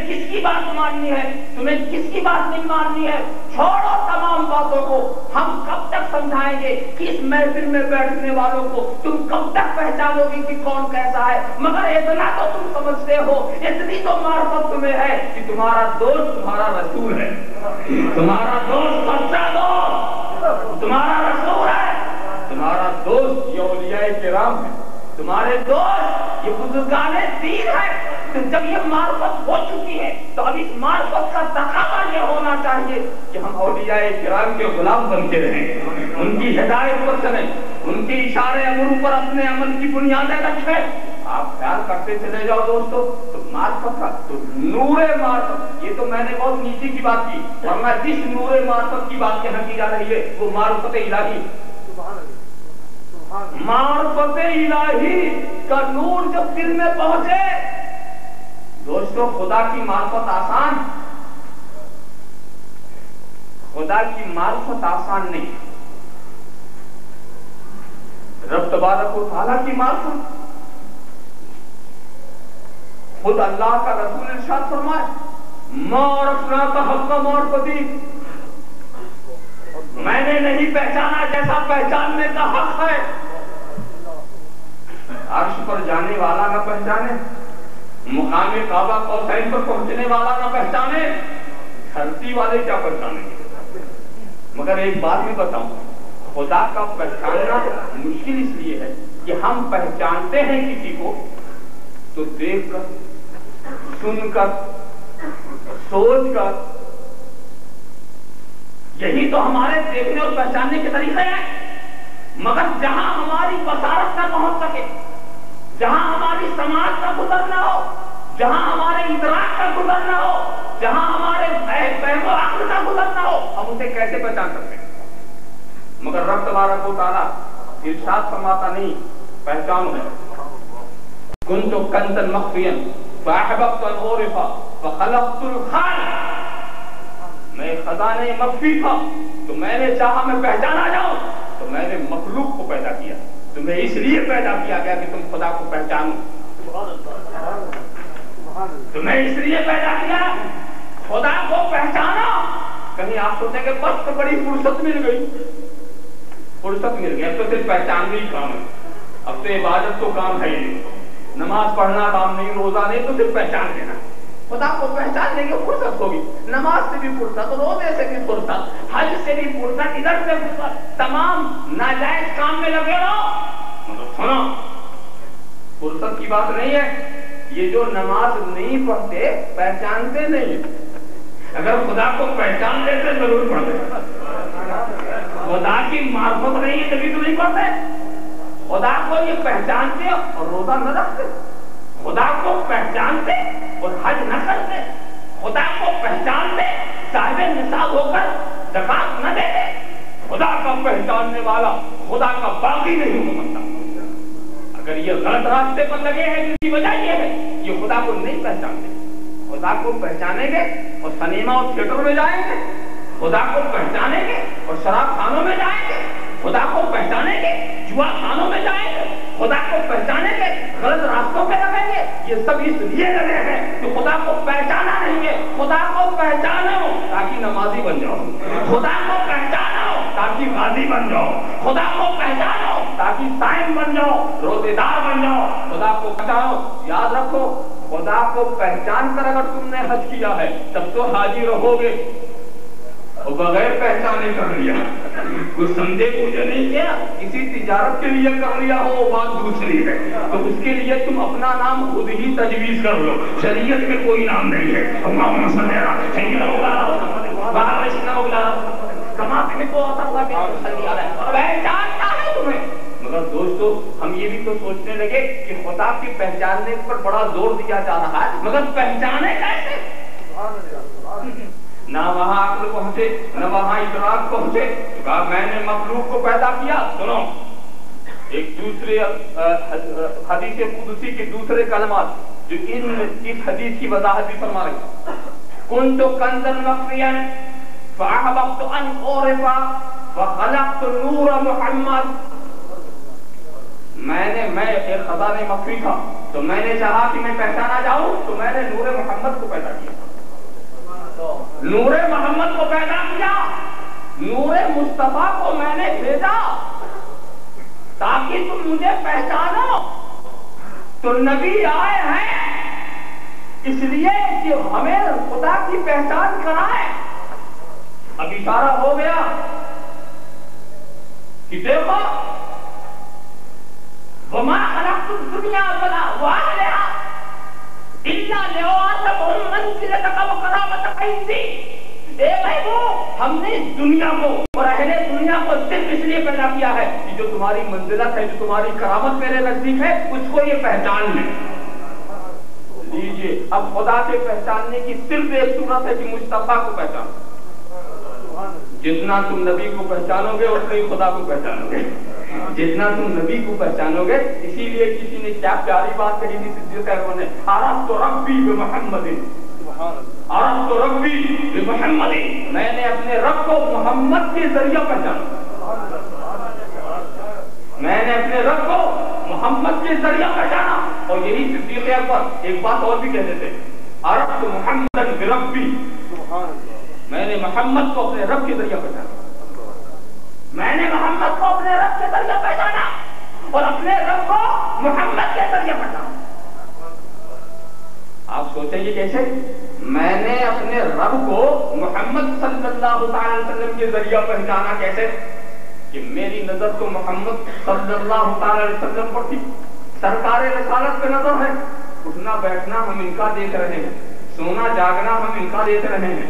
کس کی بات ماننی ہے، تمہیں کس کی بات نہیں ماننی ہے. چھوڑو تمام باتوں کو. ہم کب تک سمجھائیں گے کہ اس محفل میں بیٹھنے والوں کو تم کب تک پہچانو گے کہ کون کیسا ہے. مگر اتنا تو تم سمجھتے ہو، اتنی تو معرفت تمہیں ہے کہ تمہارا دوست تمہارا رسول ہے، تمہارا دوست سچا دوست تمہارا رسول ہے، تمہارا دوست یہ اولیاء کرام ہے، تمہارے دوست یہ بزرگان دین ہے. تو جب یہ معرفت ہو چکی ہے تو اب اس معرفت کا تقاضا یہ ہونا چاہیے کہ ہم اولیاء کرام کے غلام بنتے رہیں، ان کی ہدایت پر چلیں، ان کے اشارے امر پر اپنے عمل کی بنیادیں رکھیں. آپ خیال کرتے چلے جاؤ دوستو. تو معرفت کا تو نور معرفت، یہ تو میں نے بہت نیچے کی بات کی، اور میں جس نور معرفت کی بات یہاں کی جا رہی ہے وہ معرفت الہی. معرفت الہی کا نور جب دل میں پہنچے دوستو، خدا کی معرفت آسان، خدا کی معرفت آسان نہیں. رب تبارک و تعالیٰ کی معرفت، خود اللہ کا رسول ارشاد فرمائے، ما عرفناک حق معرفتی، میں نے نہیں پہچانا جیسا پہچاننے کا حق ہے. عرش پر جانے والا نہ پہچانے، مقام کعبہ قوسین پر پہنچنے والا نہ پہچانے، دھرتی والے کیا پہچانے گے. مگر ایک بات بھی بتاؤں، خدا کا پہچاننا مشکل اس لیے ہے کہ ہم پہچانتے ہیں کسی کو تو دیکھ کر، سن کر، سوچ کر. یہی تو ہمارے دیکھنے اور پہچاننے کے طریقے ہیں. مگر جہاں ہماری بصارت نہ پہنچ سکے، جہاں ہماری سماعت کا گزر نہ ہو، جہاں ہمارے ادراک کا گزر نہ ہو، جہاں ہمارے فہم و عقل کا گزر نہ ہو، ہم اسے کیسے پہچان سکتے ہیں؟ مگر رب تبارک و تعالیٰ ارشاد فرماتا نہیں پہچانو کنت کنزا مخفیا فاحببت ان اعرف فخلقت الخالق، میں خزانے مخفی تھا تو میں نے چاہا میں پہچانا جاؤں تو میں نے مخلوق کو پیدا کیا، تمہیں اس لیے پیدا کیا گیا کہ تم خدا کو پہچانو، تمہیں اس لیے پیدا کیا خدا کو پہچانا۔ کہیں آپ سوچیں کہ بس تو بڑی فرصت مل گئی، فرصت مل گئی، اب تو صرف پہچان بھی کام ہے، اب تو عبادت تو کام ہے ہی نہیں، نماز پڑھنا کام نہیں، روزہ نہیں، تو صرف پہچان لینا، خدا کو پہچاننے کی فرصت ہوگی، نماز سے بھی فرصت، روزے سے بھی فرصت، حج سے بھی فرصت، ادھر سے فرصت، تمام ناجائز کام میں لگے رہو۔ مگر سنو، فرصت کی بات نہیں ہے، یہ جو نماز نہیں پڑھتے پہچانتے نہیں، اگر خدا کو پہچان لیتے ضرور پڑھتے، خدا کی معرفت نہیں ہے تبھی تو نہیں پڑھتے، خدا کو یہ پہچانتے اور روزہ نہ رکھتے، خدا کو پہچانتے اور حج نہ کرتے، خدا کو پہچانتے صاحب نصاب ہو کر زکات نہ دیتے، خدا کا پہچاننے والا خدا کا باقی نہیں ہو سکتا۔ اگر یہ غلط راستے پر لگے ہیں جس کی وجہ یہ ہے یہ خدا کو نہیں پہچانتے، خدا کو پہچانیں گے اور سنیما اور تھیٹر میں جائیں گے، خدا کو پہچانیں گے اور شراب خانوں میں جائیں گے، خدا کو پہچانیں گے جوا خانوں میں جائیں گے، خدا کو پہچانیں گے غلط راستوں پہ لگیں گے، یہ سب اس لیے لگے ہیں کہ خدا کو پہچانا نہیں ہے۔ خدا کو پہچانو تاکہ نمازی بن جاؤ، خدا کو پہچانو تاکہ غازی بن جاؤ، خدا کو پہچانو تاکہ صائم بن جاؤ، روزے دار بن جاؤ، خدا کو پہچانو۔ یاد رکھو خدا کو پہچان کر اگر تم نے حج کیا ہے تب تو حاجی رہو گے، اور بغیر پہچانے کر لیا، کچھ سمجھے مجھے نہیں کیا، کسی تجارت کے لیے کر لیا ہو وہ بات دوسری ہے، تو اس کے لیے تم اپنا نام خود ہی تجویز کر لو، شریعت میں کوئی نام نہیں ہے، اللہم صلی علی سیدنا پہچانتا ہے تمہیں۔ مگر دوستو ہم یہ بھی تو سوچنے لگے کہ خدا کی پہچاننے پر بڑا زور دیا جا رہا ہے، مگر پہچانے کیسے؟ نہ وہاں عقل پہنچے نہ وہاں ادراک پہنچے، کہا میں نے مخلوق کو پیدا کیا۔ سنو ایک دوسرے حدیث قدسی کے دوسرے کلمات جو اس حدیث کی وضاحت بھی فرما رہے ہیں، کنت کنزا مخفیا فاحببت ان اعرف فخلقت نور محمد، میں ایک خزانہ مخفی تھا تو میں نے چاہا کہ میں پہچانا جاؤں تو میں نے نور محمد کو پیدا کیا، نور محمد کو پیدا کیا، نور مصطفیٰ کو میں نے بھیجا تاکہ تم مجھے پہچانو۔ تو نبی آئے ہیں اس لیے کہ ہمیں خدا کی پہچان کرائے۔ اب اشارہ ہو گیا کہ دیکھو وما خلقت الدنیا وأهلها إلا لأعلمهم منزلتك وكرامتك عندي۔ اے بھائی وہ ہم نے اس دنیا کو اور اہل دنیا کو صرف اس لیے پیدا کیا ہے کہ جو تمہاری منزلت ہے، جو تمہاری کرامت میرے نزدیک ہے، اس کو یہ پہچان لیں۔ لیجیے اب خدا سے پہچاننے کی صرف ایک صورت ہے کہ مصطفیٰ کو پہچانو۔ جتنا تم نبی کو پہچانو گے اتنا ہی خدا کو پہچانو گے، جتنا تم نبی کو پہچانو گے۔ اسی لیے کسی نے کیا پیاری بات کہی تھی صدیق اکبر نے، عرفت ربی بمحمد، عرفت ربی بمحمد، میں نے اپنے رب کو محمد کے ذریعہ پہچانا، میں نے اپنے رب کو محمد کے ذریعہ پہچانا۔ اور یہی صدیق اکبر ایک بات اور بھی کہتے تھے، عرفت محمد بربی، میں نے محمد کو اپنے رب کے ذریعہ پہچانا، میں نے محمد کو اپنے رب کے ذریعہ پہچانا اور اپنے رب کو محمد کے ذریعہ پہچانا۔ آپ سوچیں یہ کیسے؟ میں نے اپنے رب کو محمد صلی اللہ علیہ وسلم کے ذریعہ پہچانا کیسے؟ کہ میری نظر تو محمد صلی اللہ علیہ وسلم پر تھی، سرکار رسالت پہ نظر ہے، اٹھنا بیٹھنا ہم ان کا دیکھ رہے ہیں، سونا جاگنا ہم ان کا دیکھ رہے ہیں،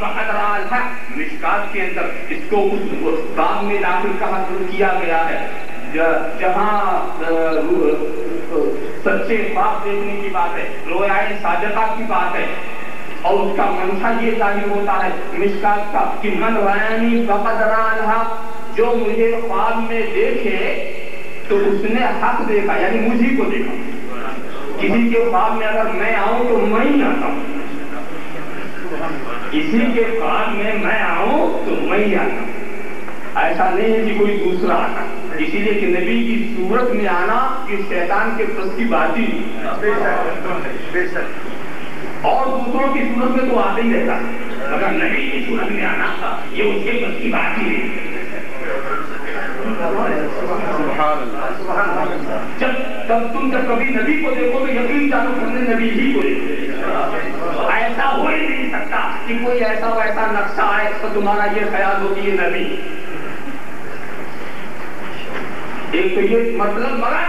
فقد رأى الحق مشکات کے اندر اس کو اس باب میں داخل کیا گیا ہے جہاں سچے خواب دیکھنے کی بات ہے، رویائے صادقہ کی بات ہے، اور اس کا منشا یہ ظاہر ہوتا ہے مشکات کا کہ من رآنی فقد رأى الحق، جو مجھے خواب میں دیکھے تو اس نے حق دیکھا، یعنی مجھے کو دیکھا۔ کسی کے خواب میں اگر میں آؤں تو میں ہی آتا ہوں، کسی کے خواب میں میں آؤں تو میں ہی آتا ہوں، ایسا نہیں ہے کہ کوئی دوسرا آتا۔ اسی لیے کہ نبی کی صورت میں آنا یہ شیطان کے بس کی بات ہی نہیں، اور دوسروں کی صورت میں تو آتا ہی رہتا، مگر نبی کی صورت میں آنا یہ اس کے بس کی بات ہی نہیں۔ جب تم کبھی نبی کو دیکھو تو یقین جانو تم نے نبی ہی کو دیکھو۔ ایسا ہو ہی نہیں سکتا کہ کوئی ایسا ویسا نقشہ ہے تو تمہارا یہ خیال ہو کہ یہ نبی۔ ایک تو یہ مطلب مگر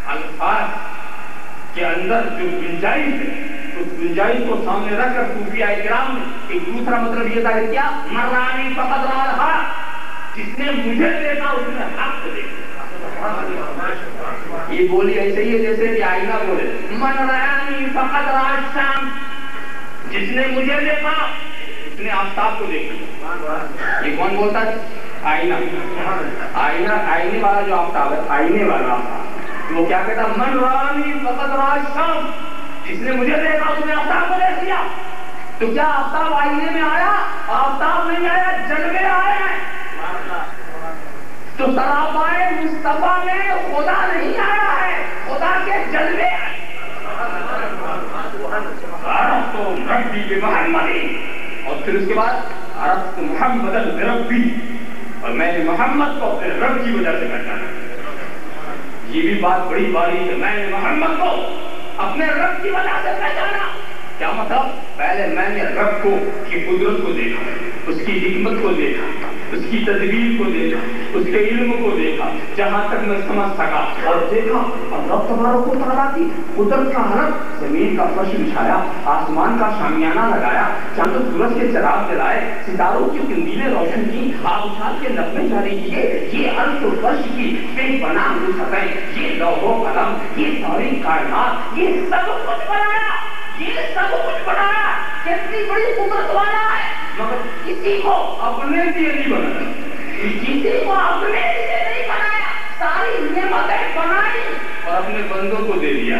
الفاظ کے اندر جو گنجائش ہے اس گنجائش کو سامنے رکھ کر صوفیاء کرام نے ایک دوسرا مطلب یہ ظاہر کیا، من رآنی فقد رأى الحق، جس نے مجھے دیکھا اس نے حق دیکھا۔ یہ بولی ایسے ہی ہے جیسے کہ آئینہ بولے، من رآنی فقد رأى الشمس، جس نے مجھے دیکھا اس نے آفتاب کو دیکھا۔ یہ کون بولتا ہے؟ آئینہ۔ آئینے والا جو آفتاب ہے، آئینے والا آفتاب، وہ کیا کہتا؟ من رآنی فقد رأى الشمس، جس نے مجھے دیکھا اس نے آفتاب کو دیکھ لیا۔ تو کیا آفتاب آئینے میں آیا؟ آفتاب نہیں آیا، جلوے آئے ہیں۔ تو سراپائے مصطفیٰ میں خدا نہیں آیا ہے، خدا کے جلوے آئے۔ عرفت ربی بمحمدی، اور پھر اس کے بعد عرفت محمدا بربی، اور میں نے محمد کو اپنے رب کی وجہ سے پہچانا۔ یہ بھی بات بڑی باریک ہے، میں نے محمد کو اپنے رب کی وجہ سے پہچانا۔ کیا مطلب؟ پہلے میں نے رب کو کی قدرت کو دیکھا، اس کی حکمت کو دیکھا، اس کی تدبیر کو دیکھا، اس کے علم کو دیکھا جہاں تک میں سمجھ سکا، اور دیکھا اور رب تبارک و تعالیٰ کی قدرت کا حرم، زمین کا فرش بچھایا، آسمان کا شامیانہ لگایا، چاند و سورج کے چراغ جلائے، ستاروں کی قندیلیں روشن کی، آب اچھال کے نغمے جاری کیے، یہ عرش و فرش کی بے پناہ نصرتیں، یہ لوح و قلم، یہ ساری کائنات، یہ سب کچھ بنایا، یہ سب کچھ بنایا، کتنی بڑی قدرت والا ہے، مگر کسی کو اپنے لیے نہیں بنایا، کسی کو اپنے لیے نہیں بنایا، ساری نعمتیں بنائی اور اپنے بندوں کو دے دیا،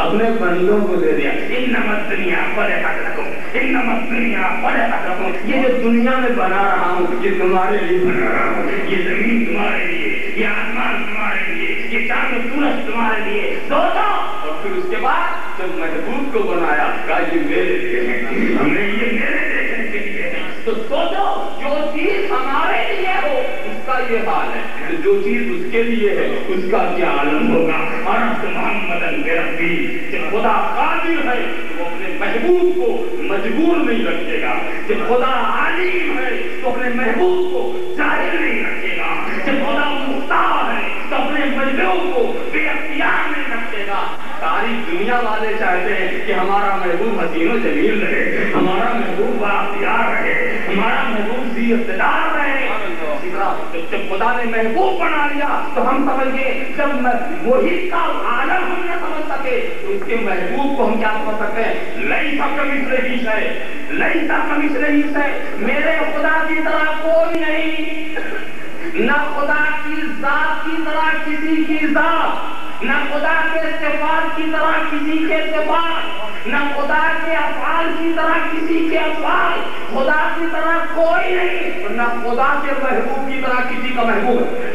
اپنے بندوں کو دے دیا۔ انما الدنیا فلتکم، انما الدنیا فلتکم، یہ جو دنیا میں بنا رہا ہوں یہ تمہارے لیے بنا رہا ہوں، یہ زمین تمہارے لیے، یہ آسمان تمہارے لیے، یہ چاند و سورج تمہارے لیے، سوچو۔ اور پھر اس کے بعد جب محبوب کو بنایا کہا یہ میرے لیے ہے، ہم نے یہ میرے دیکھنے کے لیے ہے۔ تو سوچو جو چیز ہمارے لیے ہو اس کا یہ حال ہے، جو چیز اس کے لیے ہے اس کا کیا عالم ہوگا۔ عرفت محمدا بربی، جب خدا قادر ہے تو وہ اپنے محبوب کو مجبور نہیں رکھے گا، جب خدا عالم ہے تو اپنے محبوب کو جاہل نہیں رکھے گا، جب خدا مختار ہے تو اپنے محبوب کو بے اختیار نہیں رکھے گا۔ ساری دنیا والے چاہتے ہیں کہ ہمارا محبوب حسین و جمیل رہے، ہمارا محبوب بااختیار رہے، ہمارا محبوب ذی اقتدار رہے۔ جب خدا نے محبوب بنا لیا تو ہم سمجھ گئے، جب وہی کا عالم ہم نہ سمجھ سکے تو اس کے محبوب کو ہم کیا سمجھ سکتے ہیں؟ لیسا کمثلہ شیء، لیسا کمثلہ شیء، میرے خدا کی طرح کوئی نہیں، نہ خدا کی ذات کی طرح کسی کی ذات، نہ خدا کے صفات کی طرح کسی کے صفات، نہ خدا کے افعال کی طرح کسی کے افعال، خدا کی طرح کوئی نہیں، نہ خدا کے محبوب کی طرح کسی کا محبوب ہے۔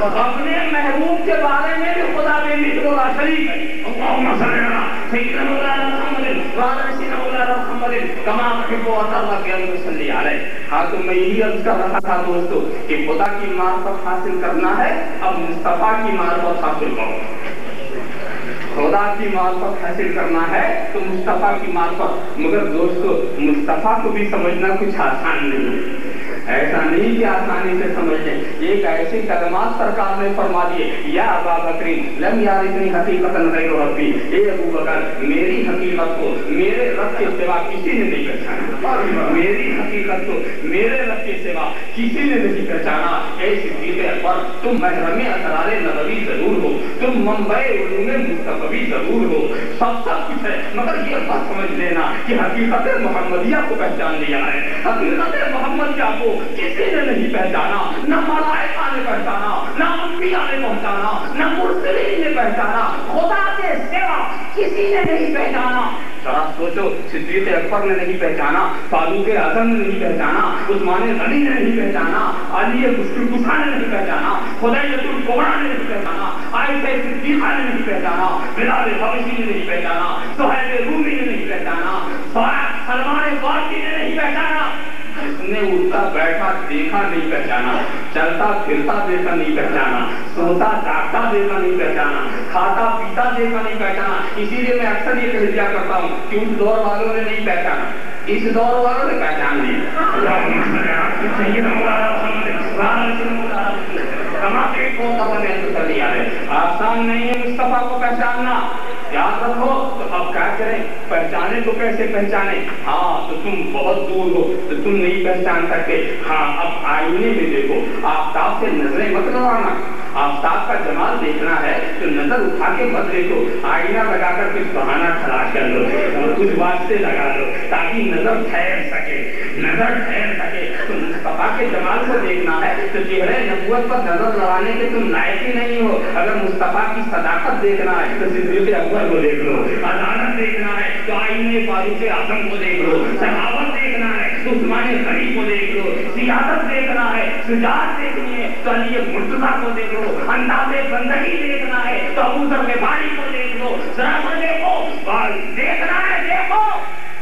اپنے محبوب کے بارے میں بھی خدا بے مثل و لا شریک ہے۔ اللہم صلی علی سیدنا مولانا محمد وعلی سیدنا مولانا محمد کما تحب و ترضى کہ ہم صلی علیہ۔ ہاں تو میں یہی عرض کر رہا تھا دوستو کہ خدا کی معرفت حاصل کرنا ہے، اب مصطفیٰ کی معرفت حاصل کرو۔ خدا کی معرفت حاصل کرنا ہے تو مصطفیٰ کی معرفت، مگر دوستو مصطفیٰ کو بھی سمجھنا کچھ آسان نہیں ہے۔ ایسا نہیں کہ آسانی سے سمجھ لیں. ایک ایسے کلمات سرکار نے فرما دیے, یا ابا بکر لم یارثنی حقیقتا غیر ربی, اے ابو بکر میری حقیقت کو میرے رب کے سوا کسی نے نہیں پہچانا, میری حقیقت کو میرے رب کے سوا کسی نے نہیں پہچانا. اے صدیق اکبر تم محرم اسرار نبوی ضرور ہو, تم منبع علوم مصطفی ضرور ہو, سب کچھ ہے, مگر یہ بات سمجھ لینا کہ حقیقت محمدیہ کو پہچان لیا ہے. حقیقت محمدیہ کو کسی نے نہیں پہچانا, نہ ملائکہ نے پہچانا, نہ انبیاء نے پہچانا, نہ مرسلین نے پہچانا, خدا کے سوا کسی نے نہیں پہچانا. ذرا سوچو, صدیق اکبر نے نہیں پہچانا, فاروق اعظم نے نہیں پہچانا, عثمان غنی نے نہیں پہچانا, علی مشکل نے نہیں پہچانا, خدیجۃ الکبریٰ نے نہیں پہچانا, عائشہ صدیقہ نے نہیں پہچانا, بلال حبشی نے نہیں پہچانا, صہیب رومی نے نہیں پہچانا, سلمان فارسی نے نہیں پہچانا. اس نے اٹھتا بیٹھا دیکھا نہیں پہچانا, چلتا پھرتا دیکھا نہیں پہچانا, سوتا جاگتا دیکھا نہیں پہچانا, کھاتا پیتا دیکھا نہیں پہچانا. اسی لیے میں اکثر یہ کہہ دیا کرتا ہوں کہ اس دور والوں نے نہیں پہچانا, اس دور والوں نے پہچان لیا. آسان نہیں ہے مصطفیٰ کو پہچاننا, یاد رکھو. تو اب کیا کریں, پہچانے تو کیسے پہچانے؟ ہاں تو تم بہت دور ہو تو تم نہیں پہچان سکتے. ہاں اب آئینے میں دیکھو, آفتاب سے نظریں مت لڑانا. آفتاب کا جمال دیکھنا ہے تو نظر اٹھا کے مت دیکھو, آئینہ لگا کر کچھ بہانہ تلاش کر لو اور کچھ واسطے لگا لو تاکہ نظر ٹھہر سکے, نظر ٹھہر سکے. تو مصطفیٰ کے جمال کو دیکھنا ہے تو چہرے نبوت پر نظر لڑانے کے تم لائق ہی نہیں ہو. اگر مصطفیٰ کی صداقت دیکھنا ہے تو صدیق اکبر کو دیکھ لو, عدالت دیکھنا ہے تو آئینے فاروق اعظم کو دیکھ لو, سخاوت دیکھنا ہے تو عثمان غنی کو دیکھ لو, سیادت دیکھنا ہے, شجاعت دیکھنی ہے تو علی مرتضیٰ کو دیکھ لو, انداز بندگی دیکھنا ہے تو ابو ذر غفاری کو دیکھ لو. ذرا دیکھو, دیکھنا ہے دیکھو,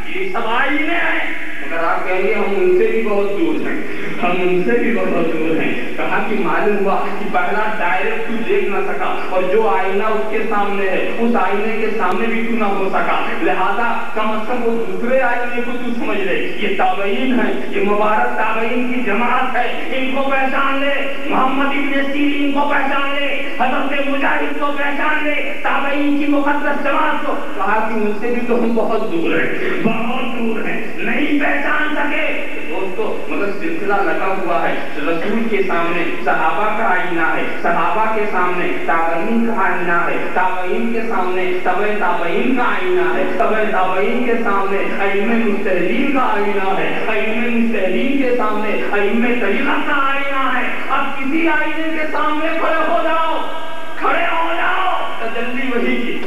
یہ سب آئینے ہیں. مگر آپ کہیں گے ہم ان سے بھی بہت دور ہیں, ہم ان سے بھی بہت دور ہیں. کہا کہ معلوم ہوا کہ پہلا ڈائریکٹ تو دیکھ نہ سکا, اور جو آئینہ اس کے سامنے ہے اس آئینے کے سامنے بھی تو نہ ہو سکا, لہذا کم از کم وہ دوسرے آئینے کو تو سمجھ لے. یہ تابعین ہیں, یہ مبارک تابعین کی جماعت ہے, ان کو پہچان لے. محمد ابن سیرین کو پہچان لے, حضرت مجاہد کو پہچان لے, تابعین کی مقدس جماعت کو. کہا کہ مجھ سے بھی تو ہم بہت دور ہیں, بہت دور ہیں, نہیں پہچان سکے. دوستو مگر سلسلہ لگا ہوا ہے. رسول کے سامنے صحابہ کا آئینہ ہے, صحابہ کے سامنے تابعین کا آئینہ ہے, تابعین کے سامنے تبع تابعین کا آئینہ ہے, تبع تابعین کے سامنے ائمہ مجتہدین کا آئینہ ہے, ائمہ مجتہدین کے سامنے ائمہ طریقت کا آئینہ ہے. اب کسی آئینے کے سامنے کھڑے ہو جاؤ, کھڑے ہو جاؤ, تجلی وہی کی.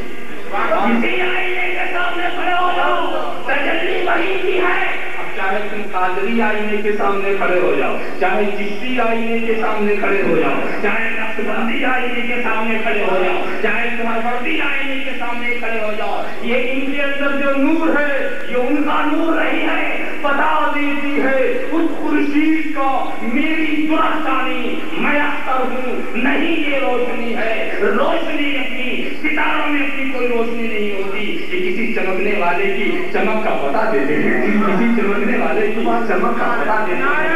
کسی آئینے کے سامنے کھڑے ہو جاؤ, تجلی وہی کی ہے. چاہے تم قادری آئینے کے سامنے کھڑے ہو جاؤ, چاہے چشتی آئینے کے سامنے کھڑے ہو جاؤ, چاہے نقشبندی آئینے کے سامنے کھڑے ہو جاؤ, چاہے سہروردی آئینے کے سامنے کھڑے ہو جاؤ, یہ ان کے اندر جو نور ہے یہ ان کا نور نہیں ہے. بتا دیتی ہے اس خورشید کا میری درخشانی, میں اختر ہوں نہیں یہ روشنی ہے. روشنی اپنی ستاروں میں اپنی کوئی روشنی نہیں ہوتی. یہ کسی چمکنے والے کی چمک کا پتہ دیتے ہیں, کسی چمکنے والے کی چمک کا پتہ دیتے ہیں.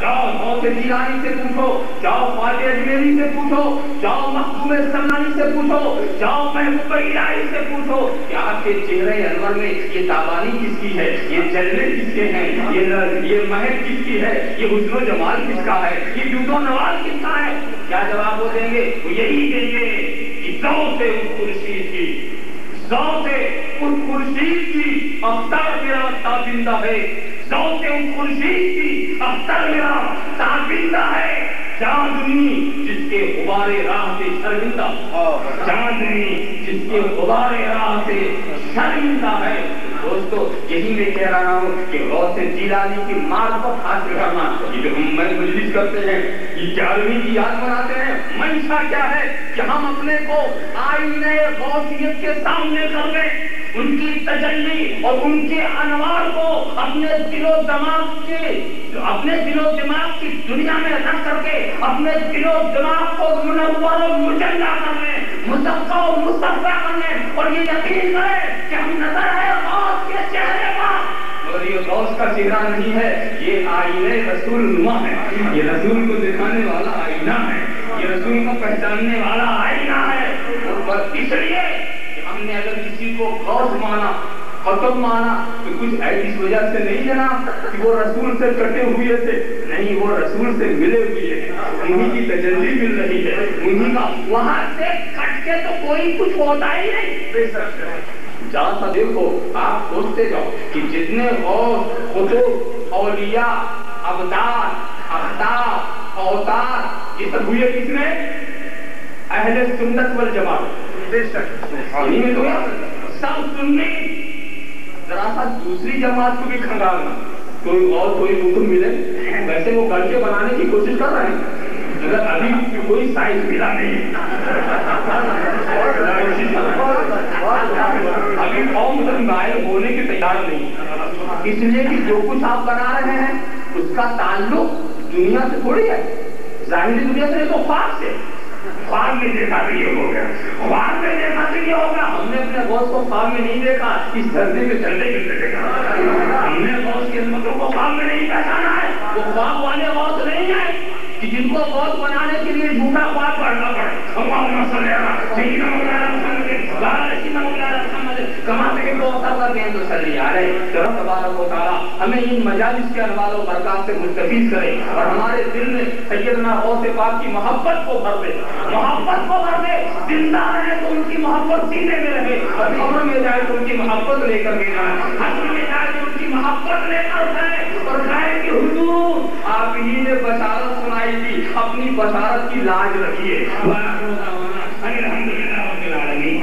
جاؤ غوث جیلانی سے پوچھو, جاؤ خواجہ اجمیری سے پوچھو, جاؤ مخدوم سمنانی سے پوچھو, جاؤ محبوب الہی سے پوچھو کہ آپ کے چہرے انور میں یہ تابانی کس کی ہے, یہ جلوے کس کے ہیں, یہ مہک کس کی ہے, یہ حسن و جمال کس کا ہے, یہ جود و نوال کس کا ہے. کیا جواب وہ دیں گے؟ وہ یہی دیں گے کہ ذوق سے اس خورشید کی, ذوق سے اس خورشید کی اختر میرا تابندہ ہے, ذوق سے اس خورشید کی اختر میرا تابندہ ہے. چاندنی جس کے غبار راہ سے شرمندہ, چاندنی جس کے غبار راہ سے شرمندہ ہے. دوستو یہی میں کہہ رہا ہوں کہ غوث جیلانی کی معرفت حاصل کرنا, یہ جو ہم مجلس کرتے ہیں, یہ 11ویں کی یاد مناتے ہیں, منشا کیا ہے کہ ہم اپنے کو آئینے غوثیت کے سامنے کر لیں, ان کی تجلی اور ان کے انوار کو اپنے دل و دماغ کی دنیا میں رکھ کر کے اپنے دل و دماغ کو منور و مجلہ کر لیں. مصطفیٰ و مصطفیٰ کرنے اور یہ یقین کرے کہ ہم نظر آئے غوث کے چہرے پر، اور یہ غوث کا چہرہ نہیں ہے، یہ آئینہ رسول نما ہے، یہ رسول کو دکھانے والا آئینہ ہے، یہ رسول کو پہچاننے والا آئینہ ہے۔ اور اس لیے کہ ہم نے اگر کسی کو غوث مانا، قطب مانا، تو کچھ اس وجہ سے نہیں جناب کہ وہ رسول سے کٹے ہوئے تھے، نہیں، وہ رسول سے ملے ہوئے ہیں، انہی کی تجلی مل رہی ہے، انہی کا، وہاں سے کٹ کے تو کوئی کچھ ہوتا ہی نہیں۔ بے شک جہاں سا دیکھو آپ سوچتے جاؤ کہ جتنے غوث، قطب، اولیاء، ابدال، اقطاب، اوتار، یہ سب ہوئے کس میں؟ اہل سنت والجماعت۔ بے شک انہی میں تو سب سنی۔ ذرا سا دوسری جماعت کو بھی کھنگالنا، کوئی غوث، کوئی قطب ملے، ویسے وہ گڑھ کے بنانے کی کوشش کر رہے ہیں، مگر ابھی کوئی سائز ملا نہیں، ابھی قوم تک مائل ہونے کی تیار نہیں، اس لیے کہ جو کچھ آپ بنا رہے ہیں اس کا تعلق دنیا سے تھوڑی ہے، ظاہری دنیا سے تو خواب سے، خواب میں دیکھا تو یہ ہو گیا، خواب میں دیکھا تو یہ ہوگا۔ ہم نے اپنے غوث کو خواب میں نہیں دیکھا، اس دھرتی میں چلتے پھرتے دیکھا، ہم نے غوث کی عظمتوں کو خواب میں نہیں پہچانا ہے، وہ خواب والے غوث نہیں ہیں کہ جن کو غوث بنانے کے لیے جھوٹا خواب پڑھنا پڑے۔ اللہم صلی علی سیدنا مولانا محمد وعلی سیدنا مولانا محمد کما تحب و ترضى ان تصلی علیہ۔ کہ رب تبارک و تعالی ہمیں ان مجالس کے انوار و برکات سے مستفیض کرے اور ہمارے دل میں سیدنا غوث پاک کی محبت کو بھر دے، محبت کو بھر دے، زندہ رہے تو ان کی محبت سینے میں رہے، اور قبر میں جائے تو ان کی محبت لے کر کے جائے، حشر میں جائے تو ان کی محبت لے کر جائے، اور کہے کہ حضور آپ ہی نے بشارت سنائی تھی، اپنی بشارت کی لاج رکھیے۔ الحمدللہ رب العالمین۔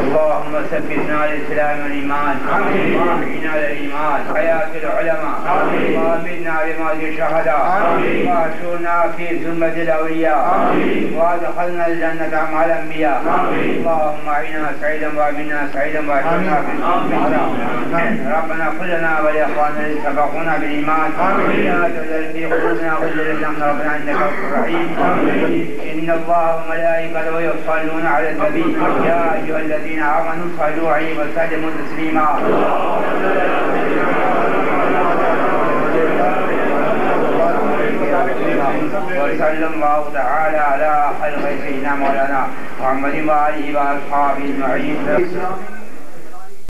اللهم ثبتنا على الاسلام والايمان، واهدنا على الايمان، حياة العلماء، وامنا لموت الشهداء، واحشرنا في زمرة الاولياء، وادخلنا الجنة مع الانبياء. اللهم اعنا سعيدا وامنا سعيدا واحشرنا في الشهداء. ربنا اغفر لنا ولاخواننا الذين سبقونا بالايمان، لا تجعل في قلوبنا غلا لمن ربنا انك غفور رحيم. ان الله وملائكته يصلون على النبي يا ايها الذين آمنوا صلوا عليه وسلموا تسليما. وصلى الله تعالى على خير سيدنا مولانا محمد وآله وأصحابه أجمعين.